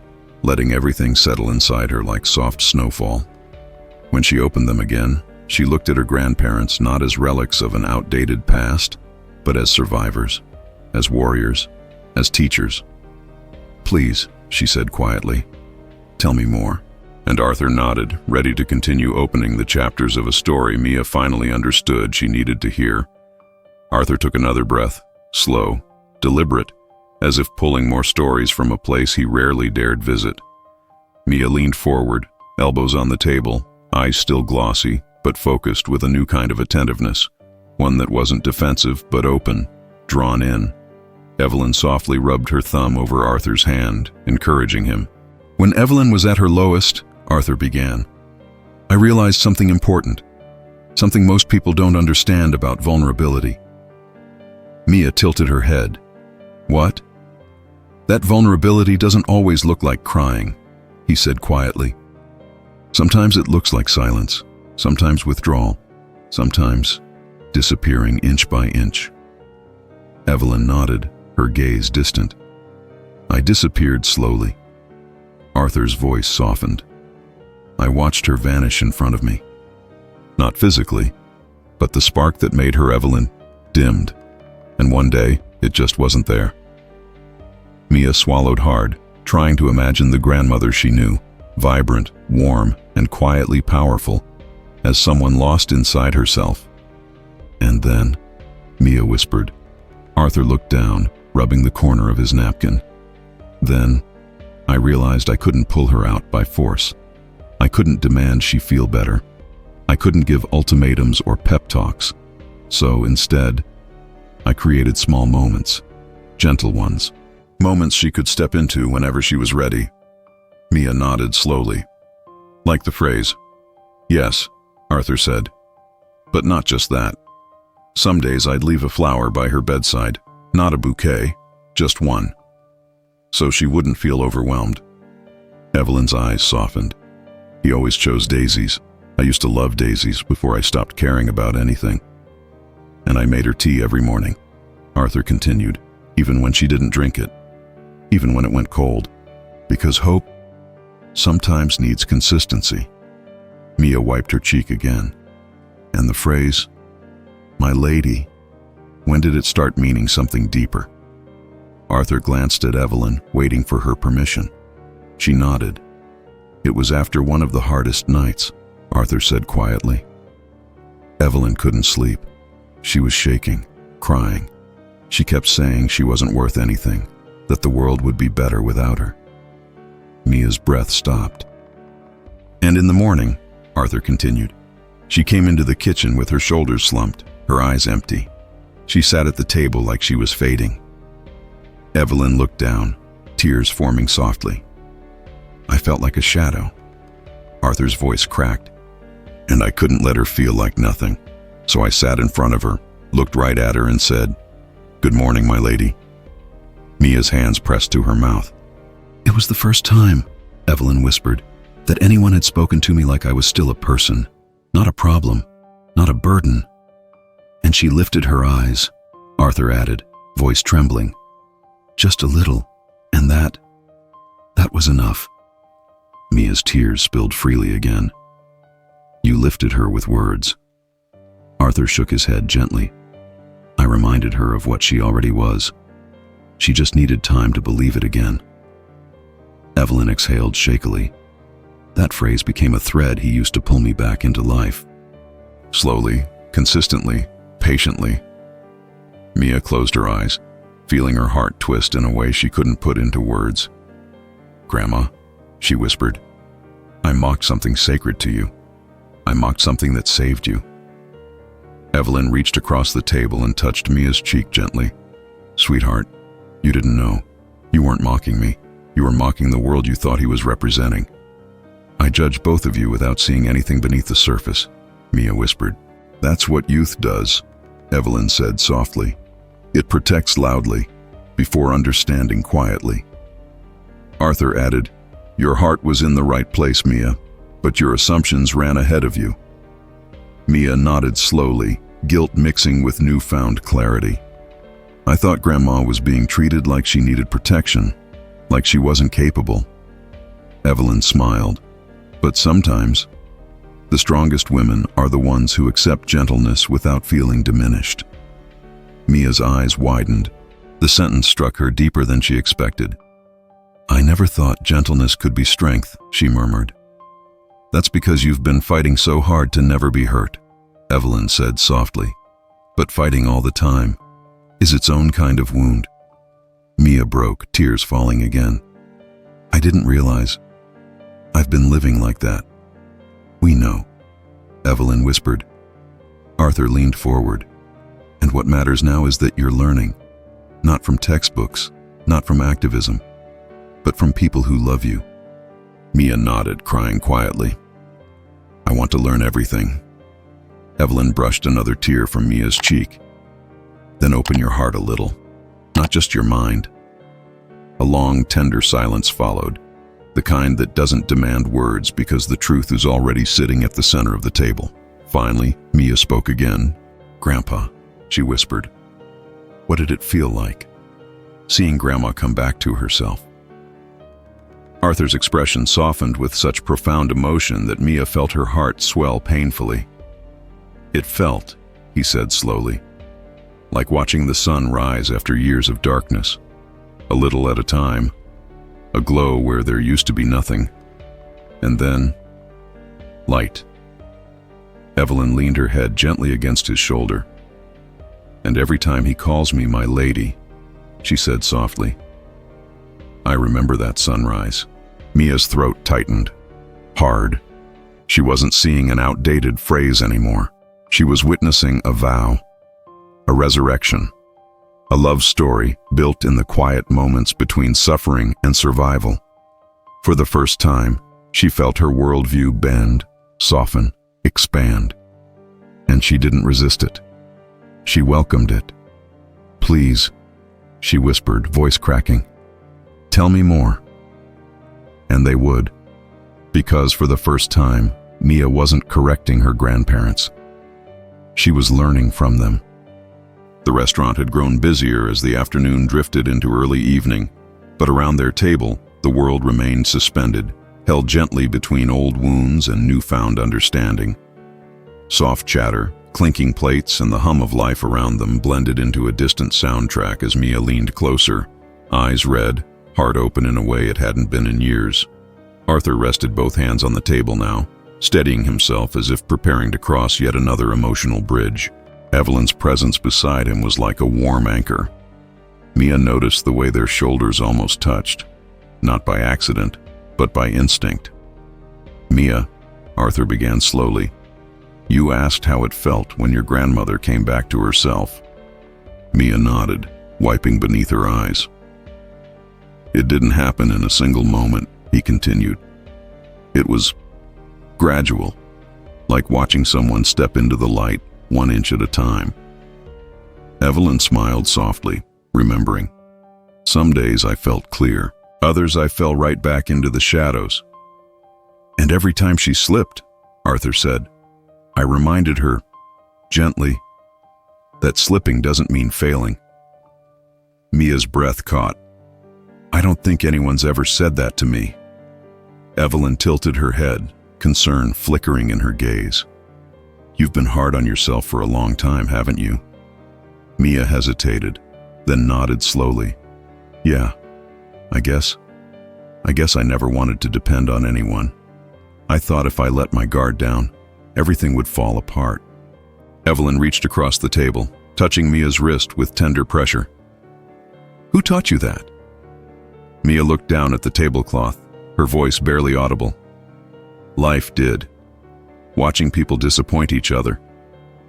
Speaker 1: letting everything settle inside her like soft snowfall. When she opened them again, she looked at her grandparents not as relics of an outdated past, but as survivors, as warriors, as teachers. Please, she said quietly, tell me more. And Arthur nodded, ready to continue opening the chapters of a story Mia finally understood she needed to hear. Arthur took another breath, slow, deliberate, as if pulling more stories from a place he rarely dared visit. Mia leaned forward, elbows on the table, eyes still glossy, but focused with a new kind of attentiveness, one that wasn't defensive but open, drawn in. Evelyn softly rubbed her thumb over Arthur's hand, encouraging him. When Evelyn was at her lowest, Arthur began. I realized something important, something most people don't understand about vulnerability. Mia tilted her head. What? That vulnerability doesn't always look like crying, he said quietly. Sometimes it looks like silence, sometimes withdrawal, sometimes disappearing inch by inch. Evelyn nodded, her gaze distant. I disappeared slowly. Arthur's voice softened. I watched her vanish in front of me. Not physically, but the spark that made her Evelyn dimmed, and one day it just wasn't there. Mia swallowed hard, trying to imagine the grandmother she knew, vibrant, warm, and quietly powerful, as someone lost inside herself, And then, Mia whispered. Arthur looked down, rubbing the corner of his napkin. Then, I realized I couldn't pull her out by force. I couldn't demand she feel better. I couldn't give ultimatums or pep talks. So instead, I created small moments, gentle ones, moments she could step into whenever she was ready. Mia nodded slowly. Like the phrase, "Yes," Arthur said. But not just that. Some days I'd leave a flower by her bedside, not a bouquet, just one, so she wouldn't feel overwhelmed. Evelyn's eyes softened. He always chose daisies. I used to love daisies before I stopped caring about anything. And I made her tea every morning, Arthur continued, even when she didn't drink it, even when it went cold. Because hope sometimes needs consistency. Mia wiped her cheek again. And the phrase, "My lady," when did it start meaning something deeper? Arthur glanced at Evelyn, waiting for her permission. She nodded. It was after one of the hardest nights, Arthur said quietly. Evelyn couldn't sleep. She was shaking, crying. She kept saying she wasn't worth anything, that the world would be better without her. Mia's breath stopped. And in the morning, Arthur continued, she came into the kitchen with her shoulders slumped, her eyes empty. She sat at the table like she was fading. Evelyn looked down, tears forming softly. I felt like a shadow. Arthur's voice cracked, and I couldn't let her feel like nothing. So I sat in front of her, looked right at her and said, "Good morning, my lady." Mia's hands pressed to her mouth. It was the first time, Evelyn whispered, that anyone had spoken to me like I was still a person, not a problem, not a burden. And she lifted her eyes, Arthur added, voice trembling. Just a little, and that was enough. Mia's tears spilled freely again. You lifted her with words. Arthur shook his head gently. I reminded her of what she already was. She just needed time to believe it again. Evelyn exhaled shakily. That phrase became a thread he used to pull me back into life. Slowly, consistently, patiently. Mia closed her eyes, feeling her heart twist in a way she couldn't put into words. Grandma, she whispered, I mocked something sacred to you. I mocked something that saved you. Evelyn reached across the table and touched Mia's cheek gently. Sweetheart, you didn't know. You weren't mocking me. You were mocking the world you thought he was representing. I judged both of you without seeing anything beneath the surface, Mia whispered. That's what youth does, Evelyn said softly. It protects loudly, before understanding quietly. Arthur added, Your heart was in the right place, Mia, but your assumptions ran ahead of you. Mia nodded slowly, guilt mixing with newfound clarity. I thought Grandma was being treated like she needed protection, like she wasn't capable. Evelyn smiled. But sometimes, the strongest women are the ones who accept gentleness without feeling diminished. Mia's eyes widened. The sentence struck her deeper than she expected. I never thought gentleness could be strength, she murmured. That's because you've been fighting so hard to never be hurt, Evelyn said softly. But fighting all the time is its own kind of wound. Mia broke, tears falling again. I didn't realize. I've been living like that. We know, Evelyn whispered. Arthur leaned forward. And what matters now is that you're learning, not from textbooks, not from activism, but from people who love you. Mia nodded, crying quietly. I want to learn everything. Evelyn brushed another tear from Mia's cheek. Then open your heart a little, not just your mind. A long, tender silence followed, the kind that doesn't demand words because the truth is already sitting at the center of the table. Finally, Mia spoke again. Grandpa, she whispered. What did it feel like, seeing Grandma come back to herself? Arthur's expression softened with such profound emotion that Mia felt her heart swell painfully. It felt, he said slowly, like watching the sun rise after years of darkness, a little at a time, a glow where there used to be nothing, and then, light. Evelyn leaned her head gently against his shoulder. And every time he calls me my lady, she said softly. I remember that sunrise. Mia's throat tightened. Hard. She wasn't seeing an outdated phrase anymore. She was witnessing a vow, a resurrection, a love story built in the quiet moments between suffering and survival. For the first time, she felt her worldview bend, soften, expand. And she didn't resist it. She welcomed it. Please, she whispered, voice cracking. Tell me more. And they would. Because for the first time, Mia wasn't correcting her grandparents. She was learning from them. The restaurant had grown busier as the afternoon drifted into early evening, but around their table, the world remained suspended, held gently between old wounds and newfound understanding. Soft chatter, clinking plates, and the hum of life around them blended into a distant soundtrack as Mia leaned closer, eyes red, heart open in a way it hadn't been in years. Arthur rested both hands on the table now, steadying himself as if preparing to cross yet another emotional bridge. Evelyn's presence beside him was like a warm anchor. Mia noticed the way their shoulders almost touched, not by accident, but by instinct. Mia, Arthur began slowly, you asked how it felt when your grandmother came back to herself. Mia nodded, wiping beneath her eyes. It didn't happen in a single moment, he continued. It was gradual, like watching someone step into the light 1 inch at a time. Evelyn smiled softly, remembering. Some days I felt clear, others I fell right back into the shadows. And every time she slipped, Arthur said, I reminded her, gently, that slipping doesn't mean failing. Mia's breath caught. I don't think anyone's ever said that to me. Evelyn tilted her head, concern flickering in her gaze. You've been hard on yourself for a long time, haven't you? Mia hesitated, then nodded slowly. Yeah, I guess I never wanted to depend on anyone. I thought if I let my guard down, everything would fall apart. Evelyn reached across the table, touching Mia's wrist with tender pressure. Who taught you that? Mia looked down at the tablecloth, her voice barely audible. Life did. Watching people disappoint each other.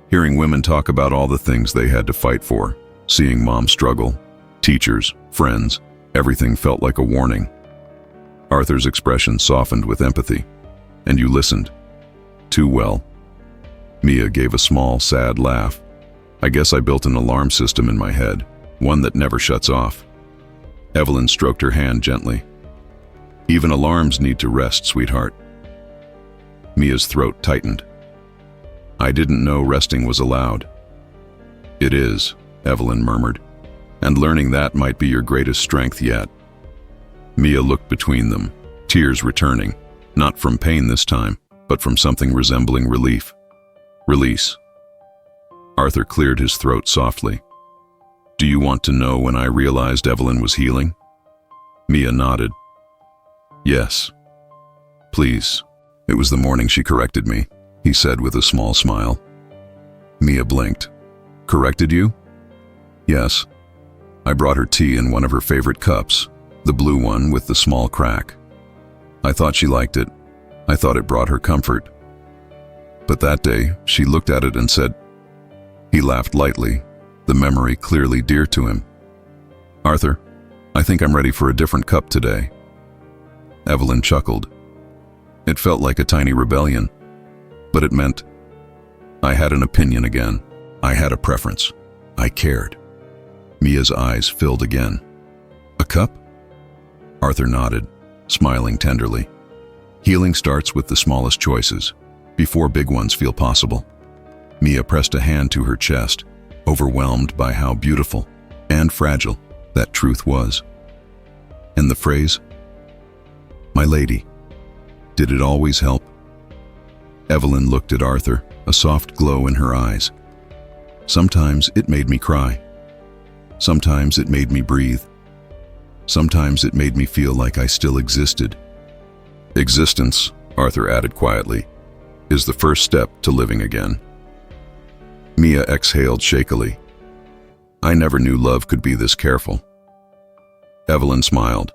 Speaker 1: Hearing women talk about all the things they had to fight for. Seeing mom struggle. Teachers, friends, everything felt like a warning. Arthur's expression softened with empathy. And you listened. Too well. Mia gave a small, sad laugh. I guess I built an alarm system in my head, one that never shuts off. Evelyn stroked her hand gently. Even alarms need to rest, sweetheart. Mia's throat tightened. I didn't know resting was allowed. It is, Evelyn murmured, and learning that might be your greatest strength yet. Mia looked between them, tears returning, not from pain this time, but from something resembling relief. Release. Arthur cleared his throat softly. Do you want to know when I realized Evelyn was healing? Mia nodded. Yes. Please. It was the morning she corrected me, he said with a small smile. Mia blinked. Corrected you? Yes. I brought her tea in one of her favorite cups, the blue one with the small crack. I thought she liked it. I thought it brought her comfort. But that day, she looked at it and said, he laughed lightly, the memory clearly dear to him. Arthur, I think I'm ready for a different cup today. Evelyn chuckled. It felt like a tiny rebellion, but it meant I had an opinion again. I had a preference. I cared. Mia's eyes filled again. A cup? Arthur nodded, smiling tenderly. Healing starts with the smallest choices, before big ones feel possible. Mia pressed a hand to her chest, overwhelmed by how beautiful and fragile that truth was. And the phrase, my lady, did it always help? Evelyn looked at Arthur, a soft glow in her eyes. Sometimes it made me cry. Sometimes it made me breathe. Sometimes it made me feel like I still existed. Existence, Arthur added quietly, is the first step to living again. Mia exhaled shakily. I never knew love could be this careful. Evelyn smiled.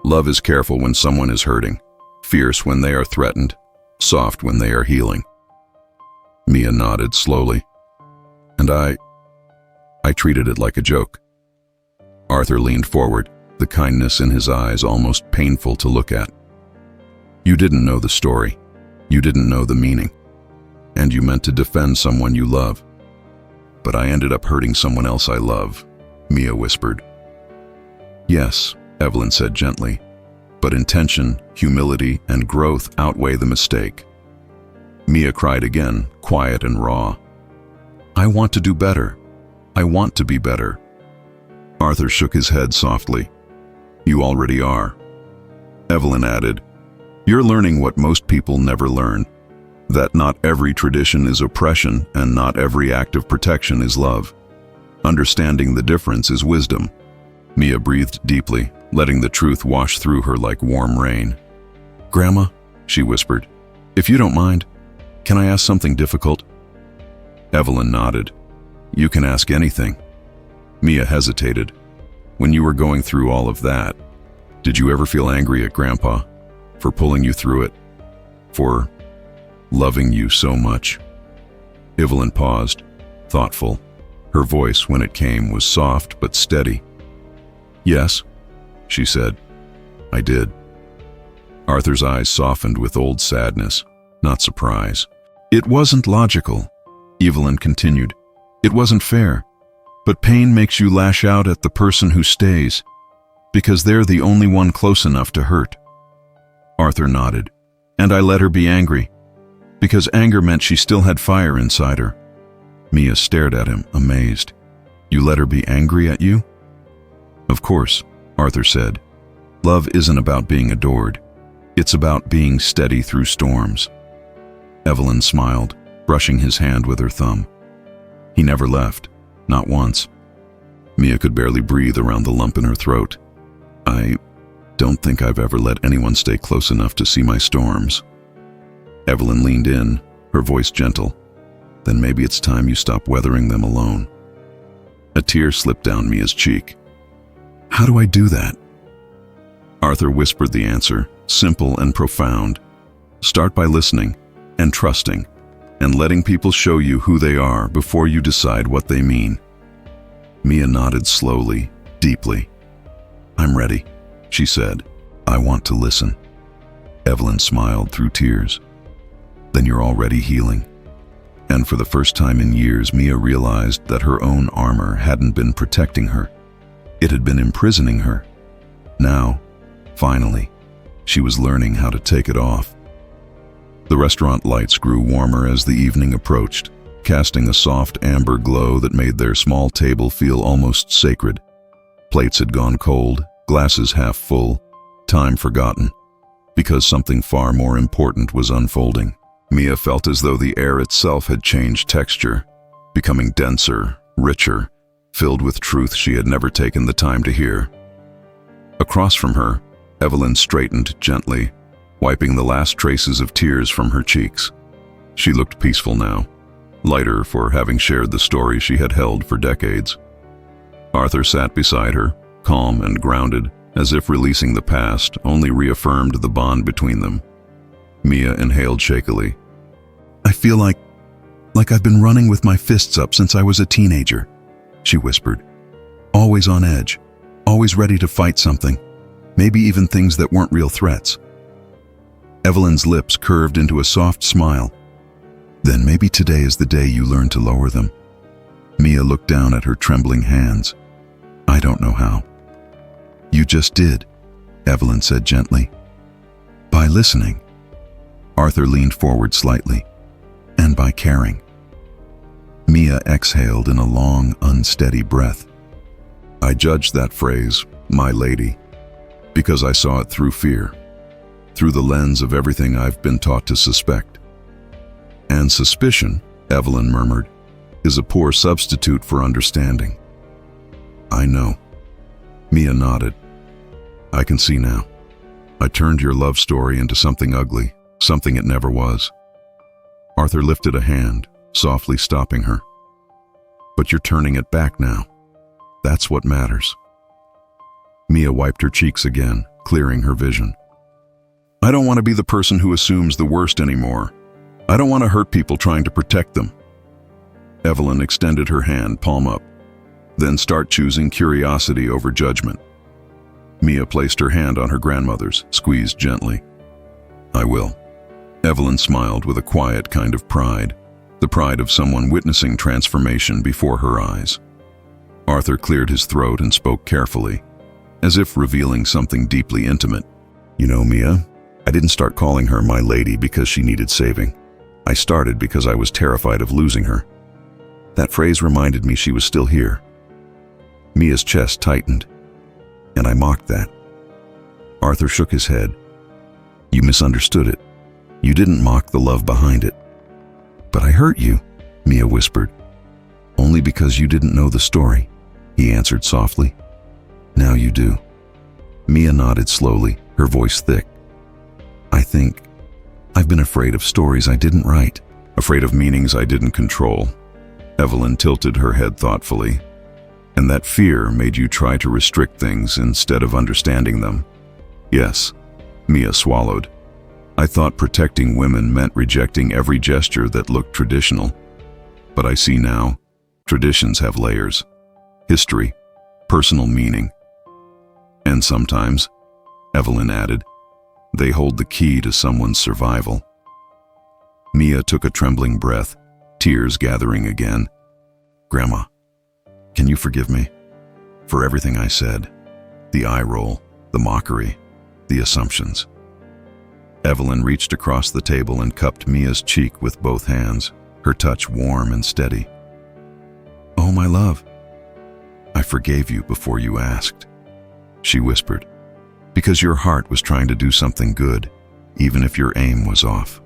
Speaker 1: Love is careful when someone is hurting, fierce when they are threatened, soft when they are healing. Mia nodded slowly. And I treated it like a joke. Arthur leaned forward, the kindness in his eyes almost painful to look at. You didn't know the story. You didn't know the meaning. And you meant to defend someone you love. But I ended up hurting someone else I love, Mia whispered. Yes, Evelyn said gently, but intention, humility, and growth outweigh the mistake. Mia cried again, quiet and raw. I want to do better. I want to be better. Arthur shook his head softly. You already are. Evelyn added, You're learning what most people never learn, that not every tradition is oppression and not every act of protection is love. Understanding the difference is wisdom. Mia breathed deeply, letting the truth wash through her like warm rain. Grandma, she whispered, if you don't mind, can I ask something difficult? Evelyn nodded. You can ask anything. Mia hesitated. When you were going through all of that, did you ever feel angry at Grandpa for pulling you through it? For loving you so much? Evelyn paused, thoughtful. Her voice, when it came, was soft but steady. Yes, she said. I did. Arthur's eyes softened with old sadness, not surprise. It wasn't logical, Evelyn continued. It wasn't fair. But pain makes you lash out at the person who stays, because they're the only one close enough to hurt. Arthur nodded. And I let her be angry, because anger meant she still had fire inside her. Mia stared at him, amazed. You let her be angry at you? Of course, Arthur said. Love isn't about being adored. It's about being steady through storms. Evelyn smiled, brushing his hand with her thumb. He never left, not once. Mia could barely breathe around the lump in her throat. I don't think I've ever let anyone stay close enough to see my storms. Evelyn leaned in, her voice gentle. Then maybe it's time you stop weathering them alone. A tear slipped down Mia's cheek. How do I do that? Arthur whispered the answer, simple and profound. Start by listening and trusting and letting people show you who they are before you decide what they mean. Mia nodded slowly, deeply. I'm ready, she said. I want to listen. Evelyn smiled through tears. Then you're already healing. And for the first time in years, Mia realized that her own armor hadn't been protecting her. It had been imprisoning her. Now, finally, she was learning how to take it off. The restaurant lights grew warmer as the evening approached, casting a soft amber glow that made their small table feel almost sacred. Plates had gone cold, glasses half full, time forgotten, because something far more important was unfolding. Mia felt as though the air itself had changed texture, becoming denser, richer, filled with truth she had never taken the time to hear. Across from her, Evelyn straightened gently, wiping the last traces of tears from her cheeks. She looked peaceful now, lighter for having shared the story she had held for decades. Arthur sat beside her, calm and grounded, as if releasing the past only reaffirmed the bond between them. Mia inhaled shakily. I feel like I've been running with my fists up since I was a teenager, she whispered. Always on edge, always ready to fight something, maybe even things that weren't real threats. Evelyn's lips curved into a soft smile. Then maybe today is the day you learn to lower them. Mia looked down at her trembling hands. I don't know how. You just did, Evelyn said gently. By listening. Arthur leaned forward slightly. And by caring. Mia exhaled in a long, unsteady breath. I judged that phrase, my lady, because I saw it through fear, through the lens of everything I've been taught to suspect. And suspicion, Evelyn murmured, is a poor substitute for understanding. I know. Mia nodded. I can see now. I turned your love story into something ugly, something it never was. Arthur lifted a hand, softly stopping her. But you're turning it back now, That's what matters. Mia wiped her cheeks again, clearing her vision. I don't want to be the person who assumes the worst anymore. I don't want to hurt people trying to protect them. Evelyn extended her hand, palm up. Then start choosing curiosity over judgment. Mia placed her hand on her grandmother's, squeezed gently. I will. Evelyn smiled with a quiet kind of pride, the pride of someone witnessing transformation before her eyes. Arthur cleared his throat and spoke carefully, as if revealing something deeply intimate. You know, Mia, I didn't start calling her my lady because she needed saving. I started because I was terrified of losing her. That phrase reminded me she was still here. Mia's chest tightened, and I mocked that. Arthur shook his head. You misunderstood it. You didn't mock the love behind it. But I hurt you, Mia whispered. Only because you didn't know the story, he answered softly. Now you do. Mia nodded slowly, her voice thick. I think I've been afraid of stories I didn't write, afraid of meanings I didn't control. Evelyn tilted her head thoughtfully. And that fear made you try to restrict things instead of understanding them. Yes, Mia swallowed. I thought protecting women meant rejecting every gesture that looked traditional. But I see now, traditions have layers, history, personal meaning. And sometimes, Evelyn added, they hold the key to someone's survival. Mia took a trembling breath, tears gathering again. Grandma, can you forgive me for everything I said? The eye roll, the mockery, the assumptions. Evelyn reached across the table and cupped Mia's cheek with both hands, her touch warm and steady. Oh, my love, I forgave you before you asked, she whispered, because your heart was trying to do something good, even if your aim was off.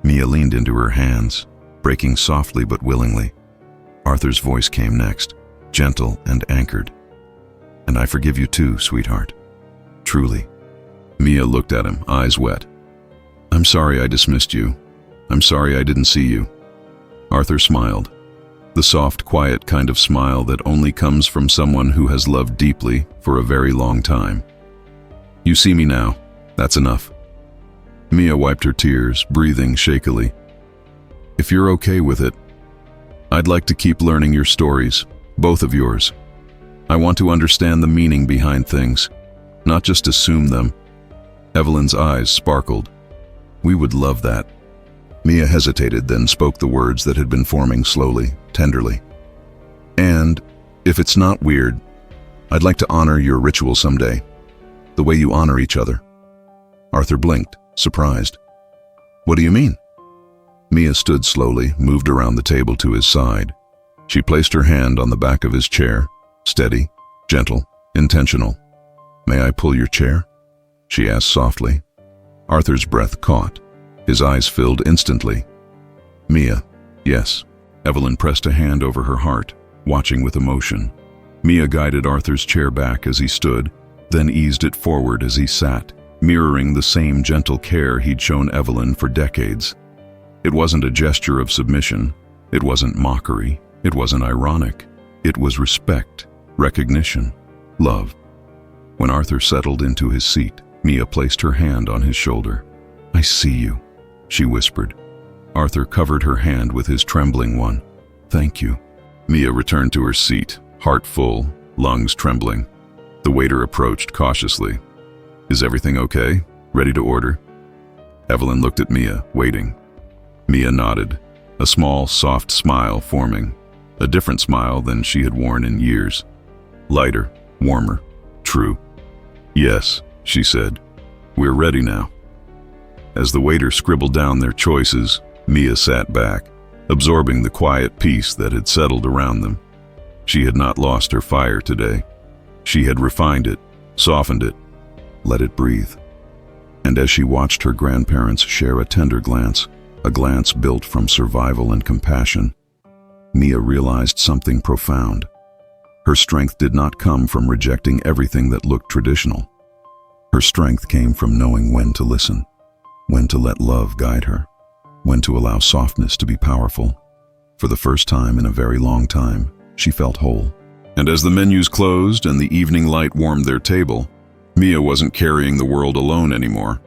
Speaker 1: Mia leaned into her hands, breaking softly but willingly. Arthur's voice came next, gentle and anchored. And I forgive you too, sweetheart. Truly. Mia looked at him, eyes wet. I'm sorry I dismissed you. I'm sorry I didn't see you. Arthur smiled, the soft, quiet kind of smile that only comes from someone who has loved deeply for a very long time. You see me now. That's enough. Mia wiped her tears, breathing shakily. If you're okay with it, I'd like to keep learning your stories, both of yours. I want to understand the meaning behind things, not just assume them. Evelyn's eyes sparkled. We would love that. Mia hesitated, then spoke the words that had been forming slowly, tenderly. And, if it's not weird, I'd like to honor your ritual someday, the way you honor each other. Arthur blinked, surprised. What do you mean? Mia stood slowly, moved around the table to his side. She placed her hand on the back of his chair, steady, gentle, intentional. May I pull your chair? She asked softly. Arthur's breath caught. His eyes filled instantly. Mia, yes. Evelyn pressed a hand over her heart, watching with emotion. Mia guided Arthur's chair back as he stood, then eased it forward as he sat, mirroring the same gentle care he'd shown Evelyn for decades. It wasn't a gesture of submission. It wasn't mockery. It wasn't ironic. It was respect, recognition, love. When Arthur settled into his seat, Mia placed her hand on his shoulder. I see you, she whispered. Arthur covered her hand with his trembling one. Thank you. Mia returned to her seat, heart full, lungs trembling. The waiter approached cautiously. Is everything okay? Ready to order? Evelyn looked at Mia, waiting. Mia nodded, a small, soft smile forming, a different smile than she had worn in years. Lighter, warmer, true. Yes, she said. We're ready now. As the waiter scribbled down their choices, Mia sat back, absorbing the quiet peace that had settled around them. She had not lost her fire today. She had refined it, softened it, let it breathe. And as she watched her grandparents share a tender glance, a glance built from survival and compassion, Mia realized something profound. Her strength did not come from rejecting everything that looked traditional. Her strength came from knowing when to listen, when to let love guide her, when to allow softness to be powerful. For the first time in a very long time, she felt whole. And as the menus closed and the evening light warmed their table, Mia wasn't carrying the world alone anymore.